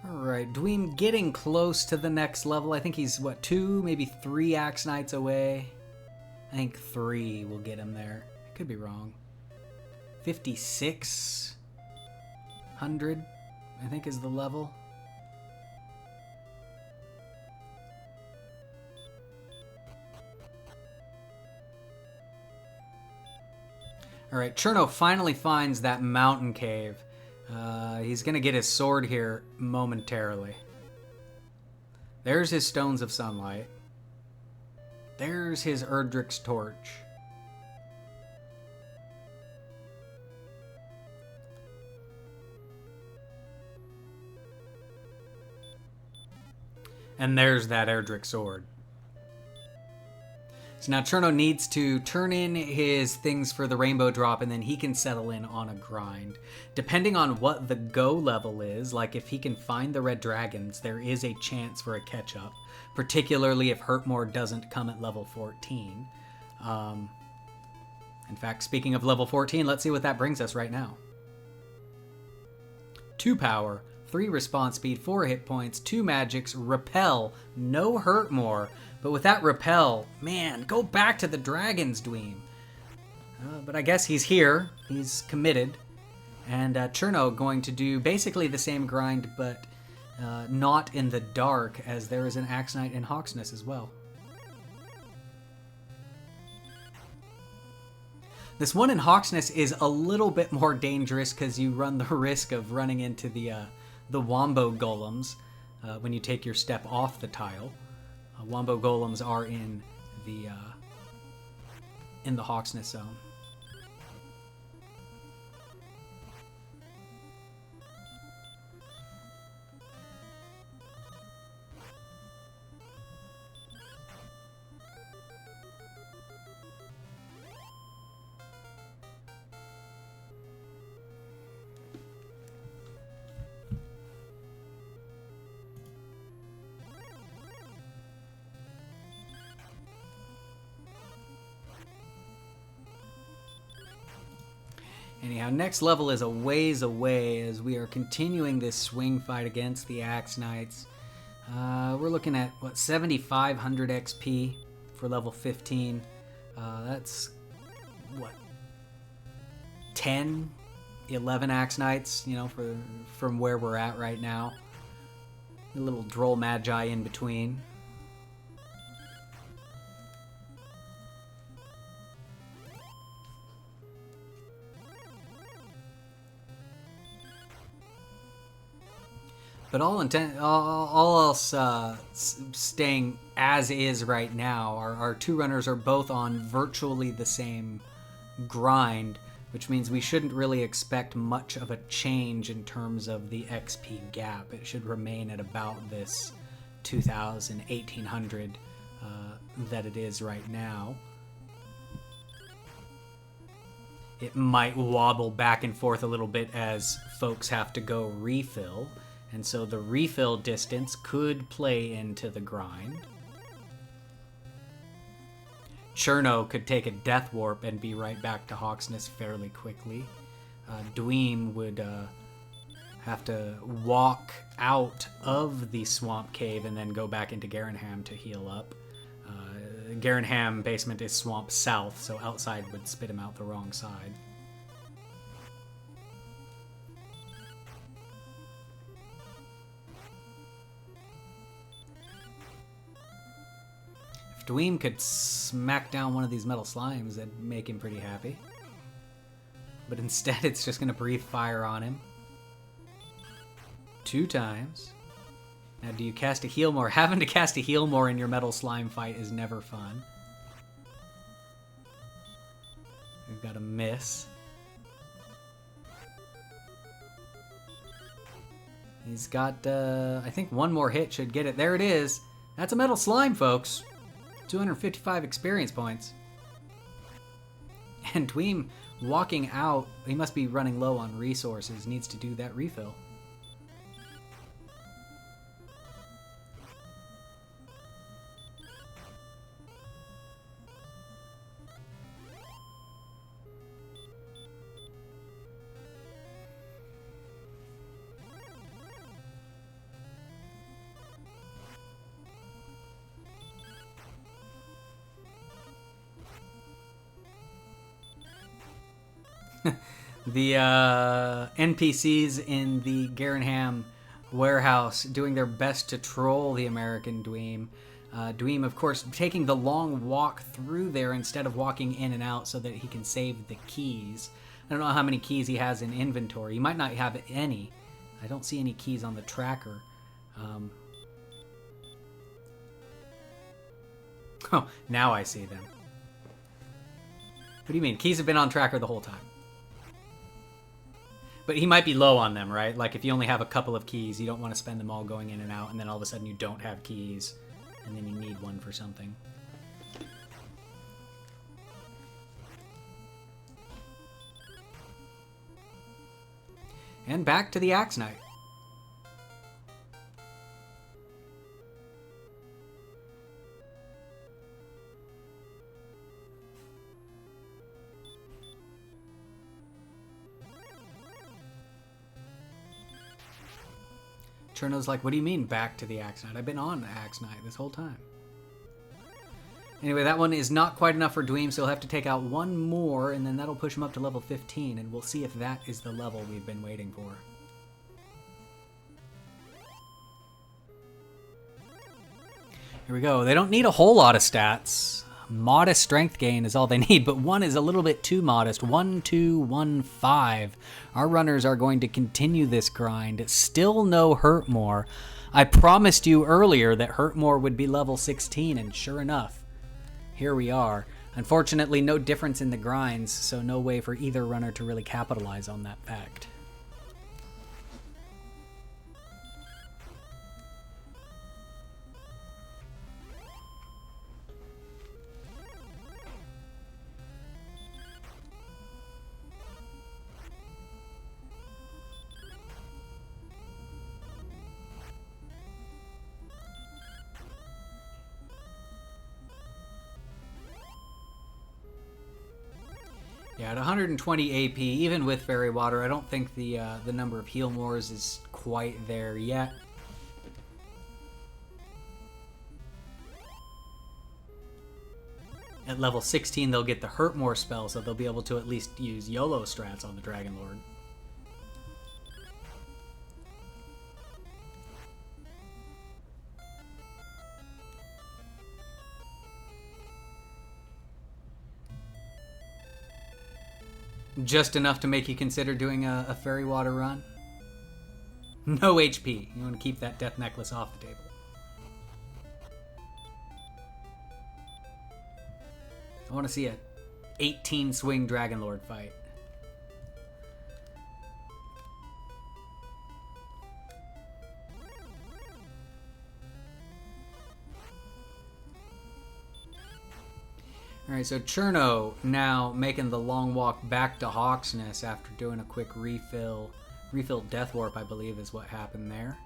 Alright, Dweem getting close to the next level. I think he's, what, 2, maybe 3 Axe Knights away? I think 3 will get him there. I could be wrong. 5,600, I think, is the level. Alright, Cherno finally finds that mountain cave. He's going to get his sword here momentarily. There's his Stones of Sunlight. There's his Erdrick's Torch. And there's that Erdrick sword. So now Cherno needs to turn in his things for the rainbow drop, and then he can settle in on a grind. Depending on what the go level is, like if he can find the red dragons, there is a chance for a catch-up, particularly if Hurtmore doesn't come at level 14. In fact, speaking of level 14, let's see what that brings us right now. 2 power, 3 response speed, 4 hit points, 2 magics, repel, no Hurtmore. But with that repel, man, go back to the dragons, Dweem. But I guess he's here. He's committed. And Cherno going to do basically the same grind, but not in the dark, as there is an Axe Knight in Hawksness as well. This one in Hawksness is a little bit more dangerous because you run the risk of running into the Wombo Golems when you take your step off the tile. Wombo Golems are in the Hawksness zone. Anyhow, next level is a ways away as we are continuing this swing fight against the Axe Knights. We're looking at, what, 7,500 XP for level 15. That's, what, 10, 11 Axe Knights, you know, from where we're at right now. A little Droll Magi in between. But all else staying as is right now. Our two runners are both on virtually the same grind, which means we shouldn't really expect much of a change in terms of the XP gap. It should remain at about this 2,000, 1,800 that it is right now. It might wobble back and forth a little bit as folks have to go refill. And so the refill distance could play into the grind. Cherno could take a Death Warp and be right back to Hawksness fairly quickly. Dweem would have to walk out of the Swamp Cave and then go back into Garenham to heal up. Garenham basement is Swamp South, so outside would spit him out the wrong side. Dweem could smack down one of these metal slimes, that'd make him pretty happy. But instead, it's just going to breathe fire on him. 2 times. Now, do you cast a heal more? Having to cast a heal more in your metal slime fight is never fun. We've got a miss. He's got, I think one more hit should get it. There it is. That's a metal slime, folks. 255 experience points. And Dweem walking out, he must be running low on resources, needs to do that refill. The NPCs in the Garenham warehouse doing their best to troll the American Dweem. Dweem, of course, taking the long walk through there instead of walking in and out so that he can save the keys. I don't know how many keys he has in inventory. He might not have any. I don't see any keys on the tracker. Oh, now I see them. What do you mean? Keys have been on tracker the whole time. But he might be low on them, right? Like if you only have a couple of keys, you don't want to spend them all going in and out, and then all of a sudden you don't have keys, and then you need one for something. And back to the Axe Knight. Cherno's like, what do you mean back to the Axe Knight? I've been on the Axe Knight this whole time. Anyway, that one is not quite enough for Dweem, so he'll have to take out one more, and then that'll push him up to level 15, and we'll see if that is the level we've been waiting for. Here we go. They don't need a whole lot of stats. Modest strength gain is all they need, but one is a little bit too modest. 1, 2, 1, 5. Our runners are going to continue this grind. Still no Hurtmore. I promised you earlier that Hurtmore would be level 16, and sure enough, here we are. Unfortunately, no difference in the grinds, so no way for either runner to really capitalize on that fact. Yeah, at 120 AP, even with Fairy Water, I don't think the number of Heal Mores is quite there yet. At level 16, they'll get the Hurt More spell, so they'll be able to at least use YOLO strats on the Dragon Lord. Just enough to make you consider doing a Fairy Water run. No HP. You want to keep that Death Necklace off the table. I want to see a 18 swing Dragon Lord fight. Alright, so Cherno now making the long walk back to Hawksness after doing a quick refill. Refilled Death Warp, I believe, is what happened there.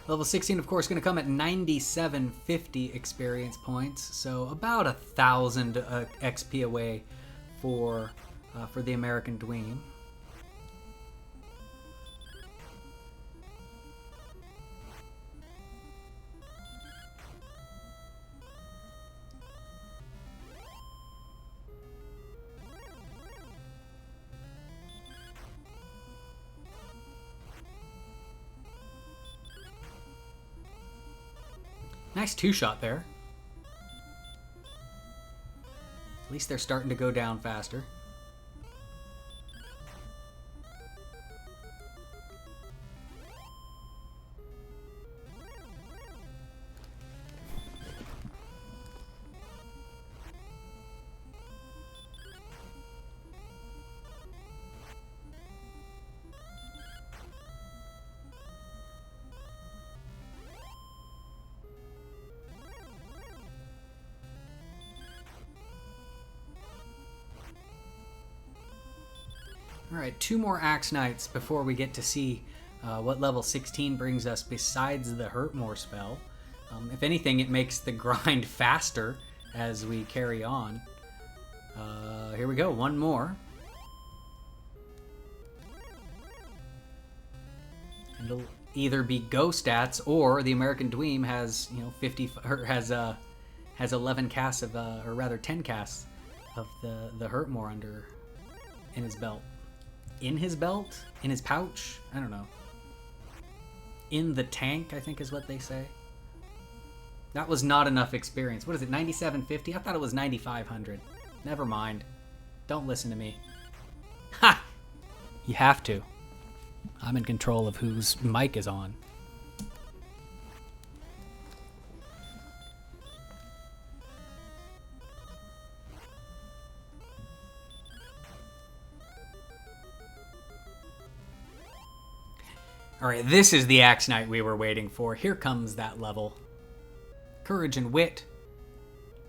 Level 16, of course, going to come at 9750 experience points, so about 1,000 XP away for the American Dweem. Nice two-shot there. At least they're starting to go down faster. Alright, 2 more Axe Knights before we get to see what level 16 brings us besides the Hurt More spell. If anything, it makes the grind faster as we carry on. Here we go, 1 more. And it'll either be Go stats or the American Dweem has, 50 or has 11 casts of or rather 10 casts of the Hurt More under in his belt. In his belt? In his pouch? I don't know. In the tank, I think is what they say. That was not enough experience. What is it, 9750? I thought it was 9500. Never mind. Don't listen to me. Ha! You have to. I'm in control of whose mic is on. Alright, this is the Axe Knight we were waiting for. Here comes that level. Courage and Wit.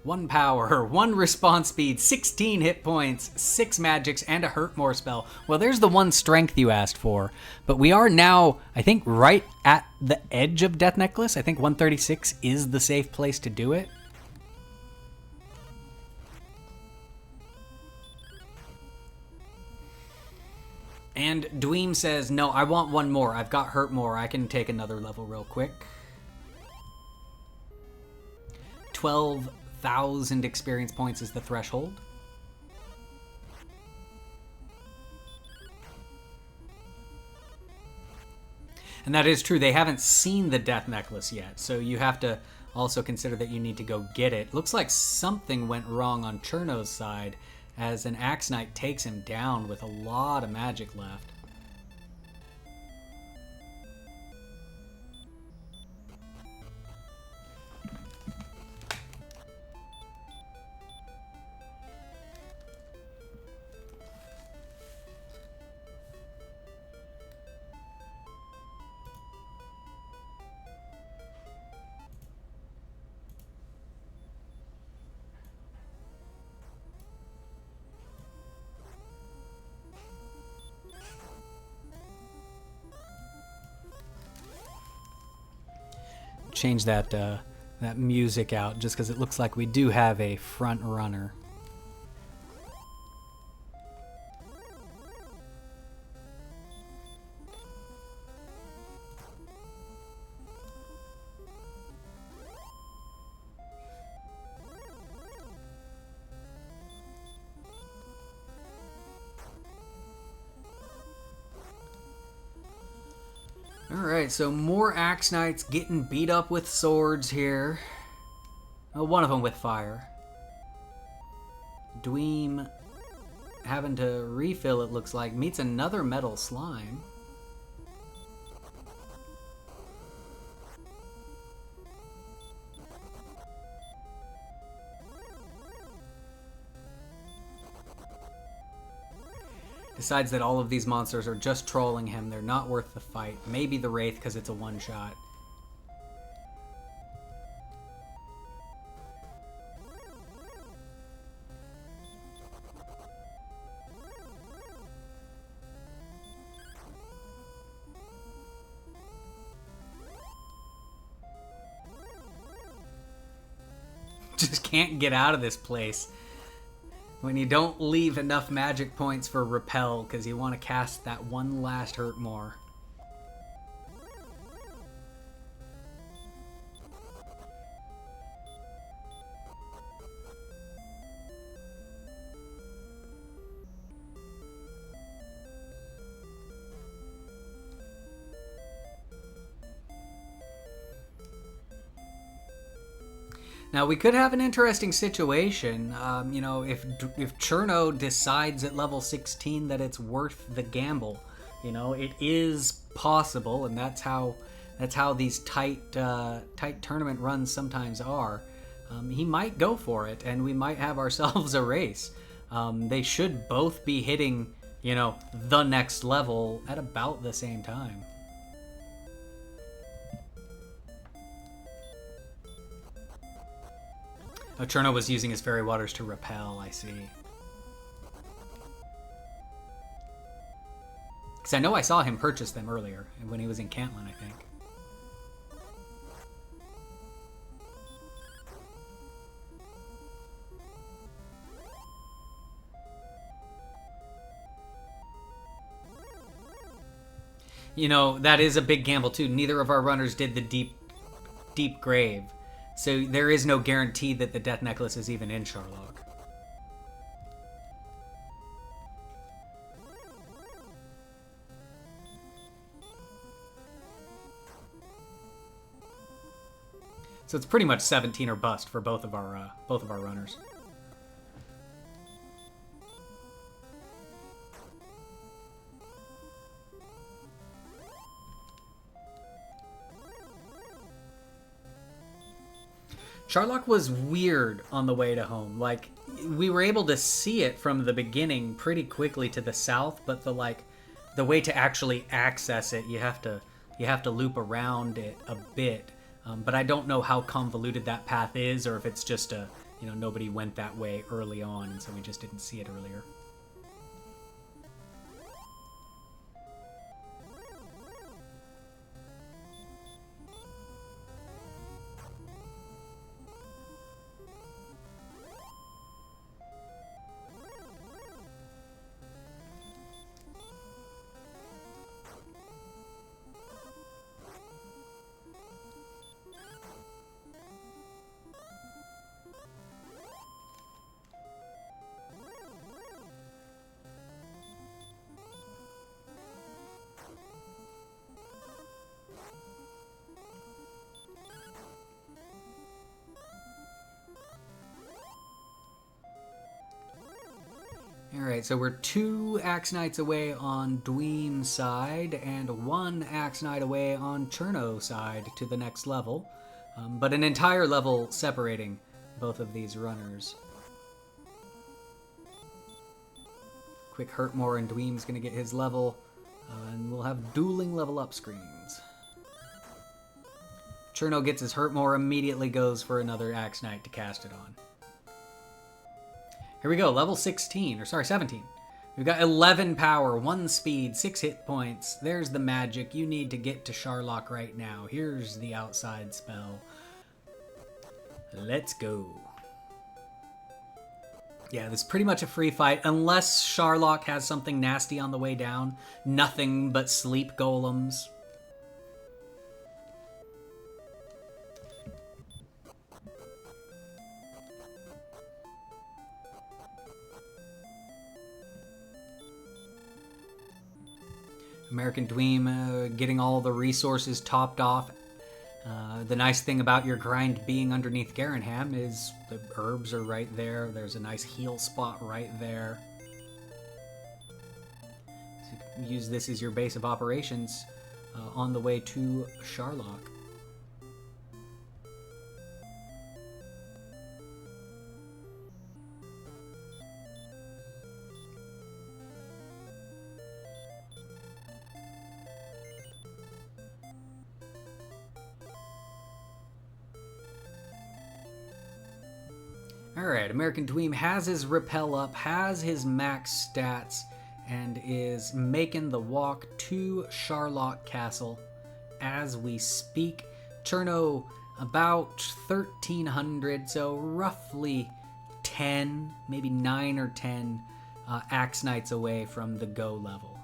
1 power, 1 response speed, 16 hit points, 6 magics, and a Hurt More spell. Well, there's the 1 strength you asked for. But we are now, I think, right at the edge of Death Necklace. I think 136 is the safe place to do it. And Dweem says, no, I want 1 more. I've got Hurt More. I can take another level real quick. 12,000 experience points is the threshold. And that is true. They haven't seen the Death Necklace yet. So you have to also consider that you need to go get it. Looks like something went wrong on Cherno's side, as an Axe Knight takes him down with a lot of magic left. change that that music out just because it looks like we do have a front runner. Alright, so more Axe Knights getting beat up with swords here. Oh, one of them with fire. Dweem having to refill, it looks like. Meets another metal slime. Decides that all of these monsters are just trolling him. They're not worth the fight. Maybe the Wraith because it's a one-shot. Just can't get out of this place. When you don't leave enough magic points for repel because you want to cast that one last hurt more. Now, we could have an interesting situation, you know, if Cherno decides at level 16 that it's worth the gamble. You know, it is possible, and that's how these tight tournament runs sometimes are. He might go for it, and we might have ourselves a race. They should both be hitting, you know, the next level at about the same time. Oh, Cherno was using his fairy waters to repel, I see. Because I know I saw him purchase them earlier, when he was in Cantlin, I think. You know, that is a big gamble, too. Neither of our runners did the deep grave. So there is no guarantee that the Death Necklace is even in Charlock. So it's pretty much 17 or bust for both of our runners. Charlock was weird on the way to home. Like, we were able to see it from the beginning pretty quickly to the south, but the way to actually access it, you have to loop around it a bit. But I don't know how convoluted that path is, or if it's just nobody went that way early on, and so we just didn't see it earlier. Alright, so we're 2 Axe Knights away on Dweem's side, and 1 Axe Knight away on Cherno's side to the next level. But an entire level separating both of these runners. Quick Hurtmore and Dweem's going to get his level, and we'll have dueling level up screens. Cherno gets his Hurtmore, immediately goes for another Axe Knight to cast it on. Here we go, level 16, or sorry, 17. We've got 11 power, 1 speed, 6 hit points. There's the magic. You need to get to Sharlock right now. Here's the outside spell. Let's go. Yeah, this is pretty much a free fight. Unless Sharlock has something nasty on the way down. Nothing but sleep golems. American Dweem getting all the resources topped off. The nice thing about your grind being underneath Garanham is the herbs are right there. There's a nice heal spot right there. So you can use this as your base of operations on the way to Sharlock. Alright, American Dweem has his repel up, has his max stats, and is making the walk to Sharlock Castle as we speak. Cherno about 1,300, so roughly 10, maybe 9 or 10 Axe Knights away from the go level.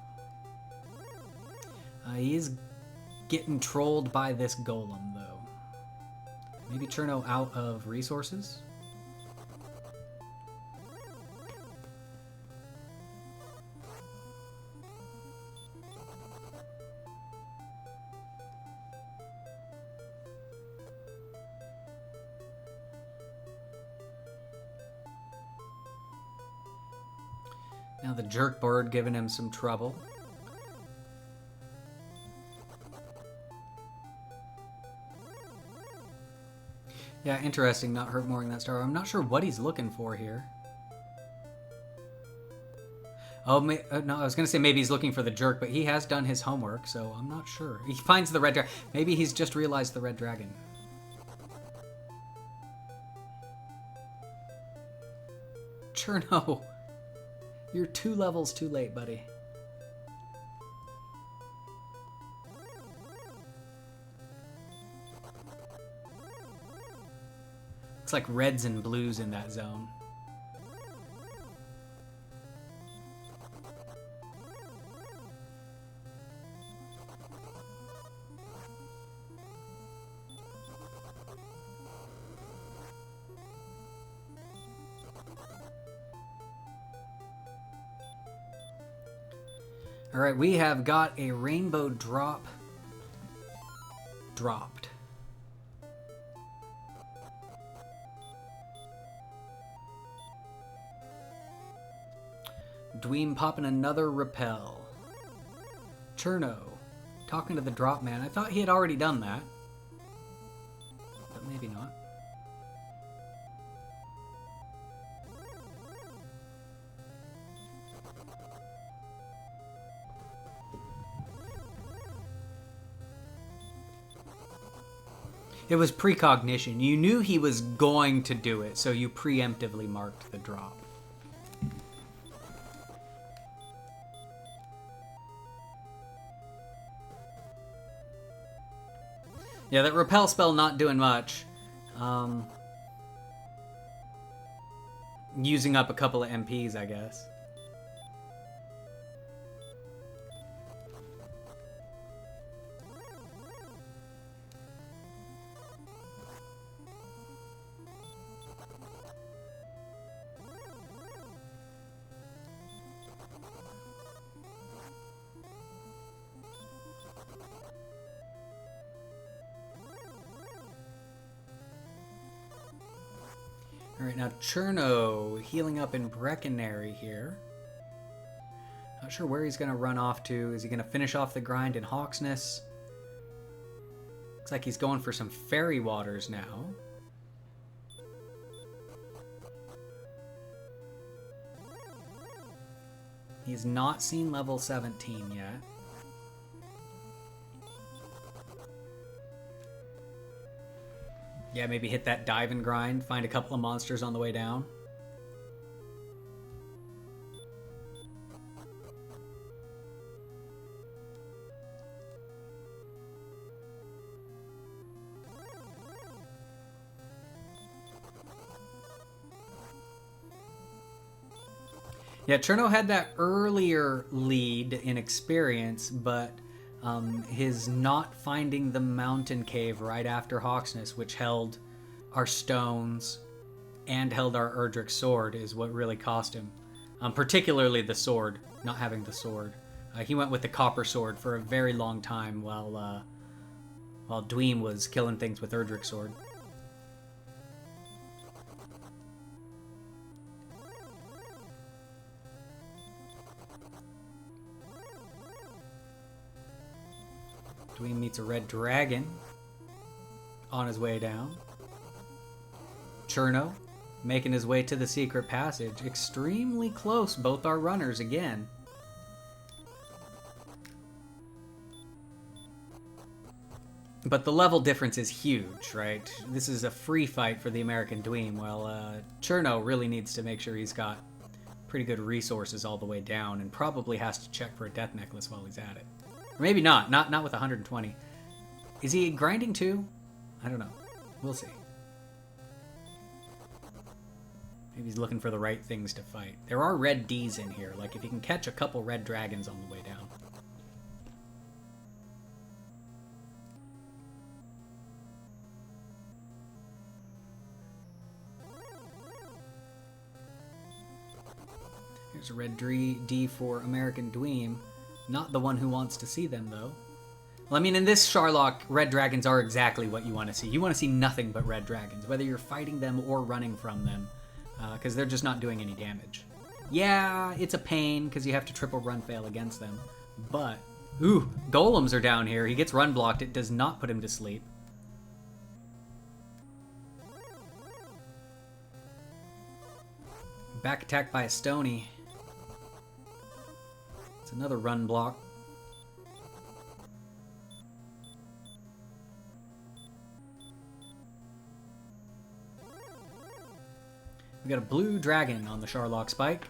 He is getting trolled by this golem, though. Maybe Cherno out of resources? Now the jerk bird giving him some trouble. Yeah, interesting, not hurt mooring that star. I'm not sure what he's looking for here. Oh, no, I was going to say maybe he's looking for the jerk, but he has done his homework, so I'm not sure. He finds the red dragon. Maybe he's just realized the red dragon. Cherno, you're 2 levels too late, buddy. Looks like reds and blues in that zone. All right, we have got a rainbow drop dropped. Dweem popping another repel. Cherno talking to the drop man. I thought he had already done that, but maybe not. It was precognition. You knew he was going to do it, so you preemptively marked the drop. Yeah, that repel spell not doing much. Using up a couple of MPs, I guess. Alright, now Cherno healing up in Breckenary here. Not sure where he's going to run off to. Is he going to finish off the grind in Hawksness? Looks like he's going for some fairy waters now. He's not seen level 17 yet. Yeah, maybe hit that dive and grind, find a couple of monsters on the way down. Yeah, Cherno had that earlier lead in experience, but his not finding the mountain cave right after Hawksness, which held our stones and held our Erdrick sword, is what really cost him. Particularly the sword, not having the sword. He went with the copper sword for a very long time while Dweem was killing things with Erdrick sword. Dweem meets a red dragon on his way down. Cherno making his way to the secret passage. Extremely close, both our runners again. But the level difference is huge, right? This is a free fight for the American Dweem, while Cherno really needs to make sure he's got pretty good resources all the way down, and probably has to check for a death necklace while he's at it. Or maybe not with 120. Is he grinding too? I don't know. We'll see. Maybe he's looking for the right things to fight. There are red Ds in here, like if he can catch a couple red dragons on the way down. Here's a red D for American Dweem. Not the one who wants to see them, though. Well, I mean, in this Sharlock, red dragons are exactly what you want to see. You want to see nothing but red dragons, whether you're fighting them or running from them, because they're just not doing any damage. Yeah, it's a pain, because you have to triple run fail against them, but... Ooh, golems are down here. He gets run blocked. It does not put him to sleep. Back attack by a Stony. It's another run block. We got a blue dragon on the Sharlock Spike.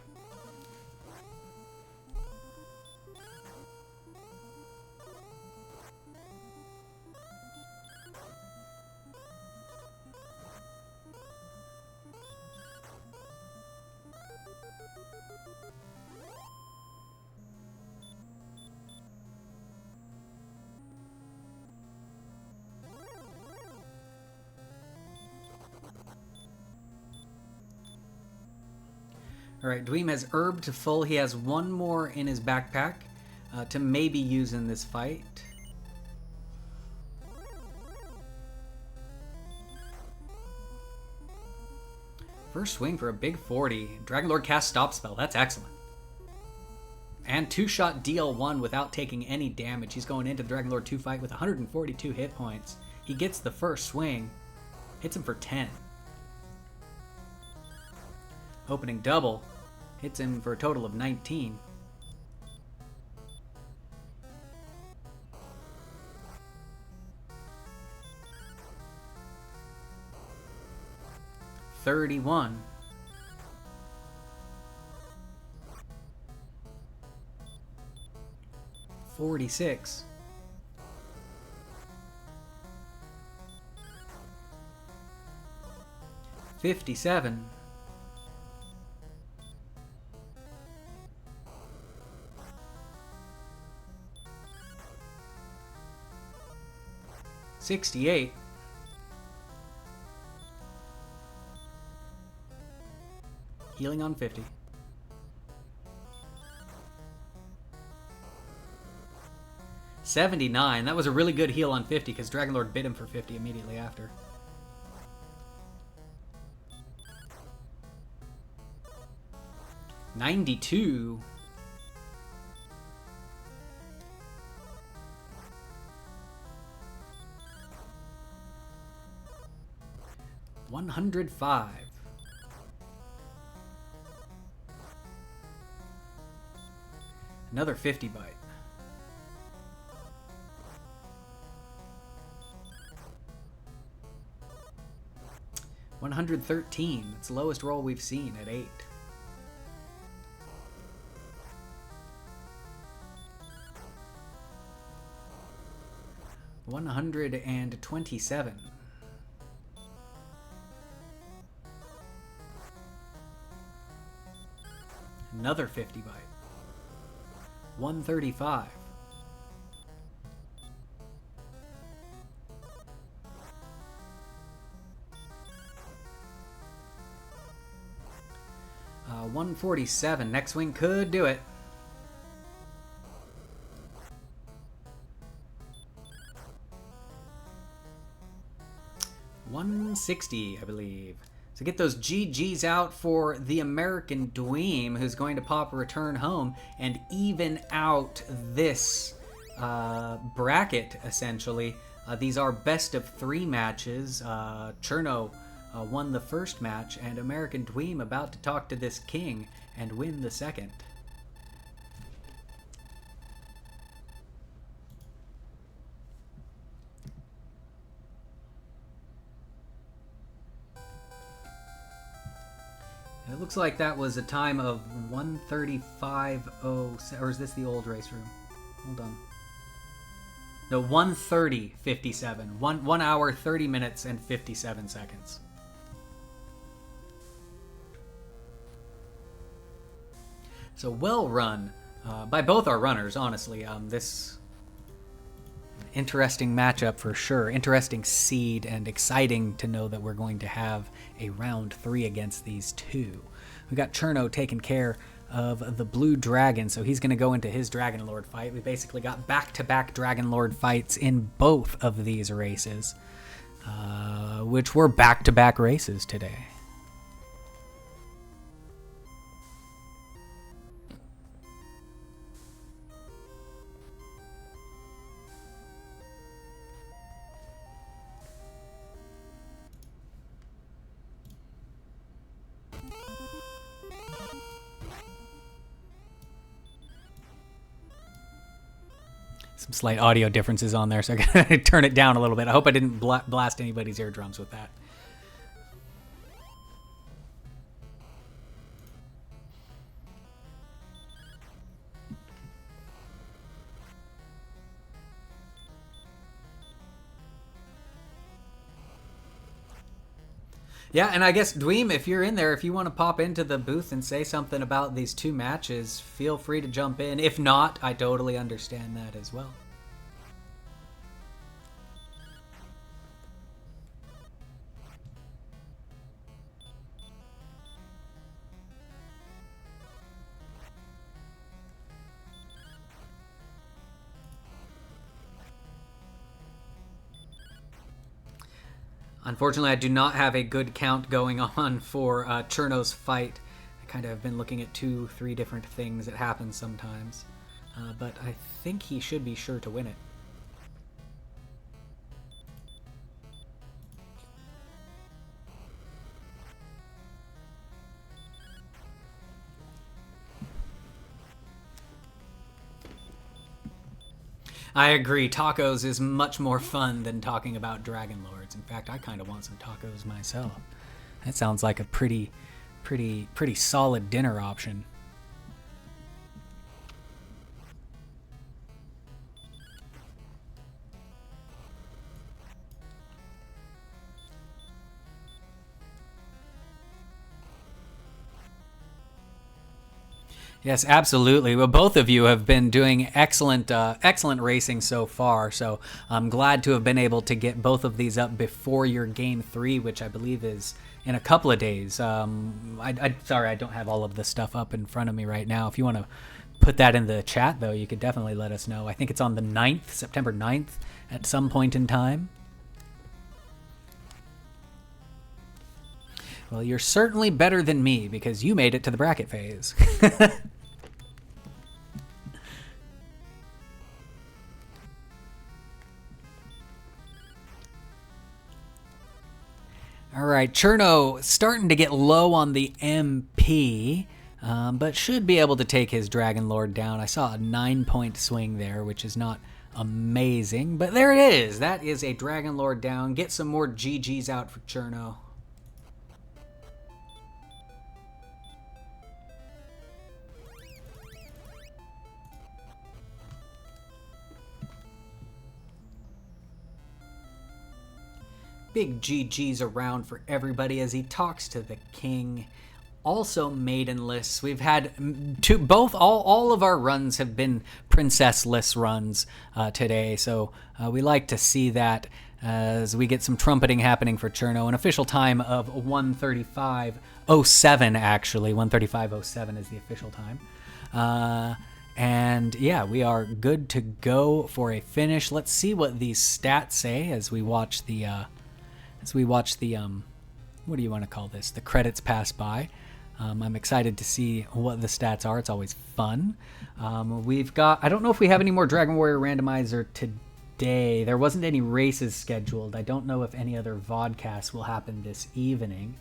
Alright, Dweem has herb to full. He has one more in his backpack to maybe use in this fight. First swing for a big 40. Dragonlord casts Stop Spell. That's excellent. And two-shot DL1 without taking any damage. He's going into the Dragonlord 2 fight with 142 hit points. He gets the first swing. Hits him for 10. Opening double. Hits him for a total of 19. $31. $46. $57. $68. Healing on 50. $79. That was a really good heal on 50 because Dragonlord bit him for 50 immediately after. $92. $105. Another 50 bite. $113. It's the lowest roll we've seen at 8. $127. Another 50 bite. 135. Uh, 147. Next swing could do it. 160, I believe. So get those GGs out for the American Dweem, who's going to pop a return home and even out this bracket, essentially. These are best of 3 matches. Cherno won the first match, and American Dweem about to talk to this king and win the second. It looks like that was a time of 1:35:07, or is this the old race room? Hold on. No, 1:30:57. 1 hour, 30 minutes, and 57 seconds. So well run by both our runners, honestly. This interesting matchup for sure. Interesting seed, and exciting to know that we're going to have a round 3 against these two. We got Cherno taking care of the Blue Dragon, so he's going to go into his Dragon Lord fight. We basically got back-to-back Dragon Lord fights in both of these races, which were back-to-back races today. Some slight audio differences on there, so I gotta turn it down a little bit. I hope I didn't blast anybody's eardrums with that. Yeah, and I guess, Dweem, if you're in there, if you want to pop into the booth and say something about these 2 matches, feel free to jump in. If not, I totally understand that as well. Unfortunately, I do not have a good count going on for Cherno's fight. I kind of have been looking at 2-3 different things that happen sometimes. But I think he should be sure to win it. I agree. Tacos is much more fun than talking about Dragon Lords. In fact, I kind of want some tacos myself. That sounds like a pretty solid dinner option. Yes, absolutely. Well, both of you have been doing excellent racing so far. So I'm glad to have been able to get both of these up before your game 3, which I believe is in a couple of days. Sorry, I don't have all of this stuff up in front of me right now. If you want to put that in the chat, though, you could definitely let us know. I think it's on the 9th, September 9th, at some point in time. Well, you're certainly better than me because you made it to the bracket phase. All right, Cherno starting to get low on the MP, but should be able to take his Dragon Lord down. I saw a 9-point swing there, which is not amazing, but there it is. That is a Dragon Lord down. Get some more GGs out for Cherno. Big GG's around for everybody as he talks to the king. also maidenless. We've had all of our runs have been princessless runs today, so we like to see that as we get some trumpeting happening for Cherno. An official time of 1:35:07, actually. 1:35:07 is the official time. And yeah, we are good to go for a finish. Let's see what these stats say as we watch the what do you want to call this? The credits pass by. I'm excited to see what the stats are. It's always fun. We've got, I don't know if we have any more Dragon Warrior Randomizer today. There wasn't any races scheduled. I don't know if any other vodcasts will happen this evening.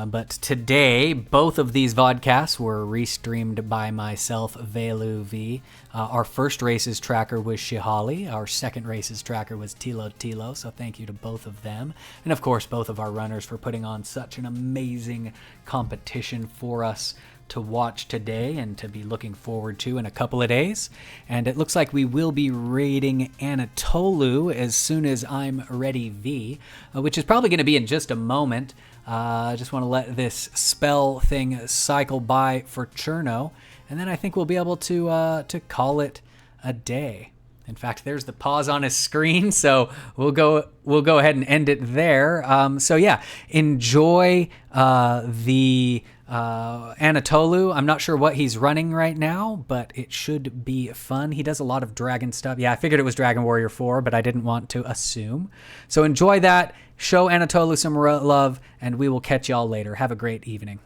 But today, both of these vodcasts were restreamed by myself, Velu V. Our first races tracker was Shihali. Our second races tracker was Tilo. So thank you to both of them. And of course, both of our runners for putting on such an amazing competition for us to watch today and to be looking forward to in a couple of days. And it looks like we will be raiding Anatolu as soon as I'm ready V, which is probably going to be in just a moment. I just want to let this spell thing cycle by for Cherno, and then I think we'll be able to call it a day. In fact, there's the pause on his screen, so we'll go ahead and end it there. So yeah, enjoy the Anatolu. I'm not sure what he's running right now, but it should be fun. He does a lot of dragon stuff. Yeah, I figured it was Dragon Warrior 4, but I didn't want to assume. So enjoy that. Show Anatolu some love, and we will catch y'all later. Have a great evening.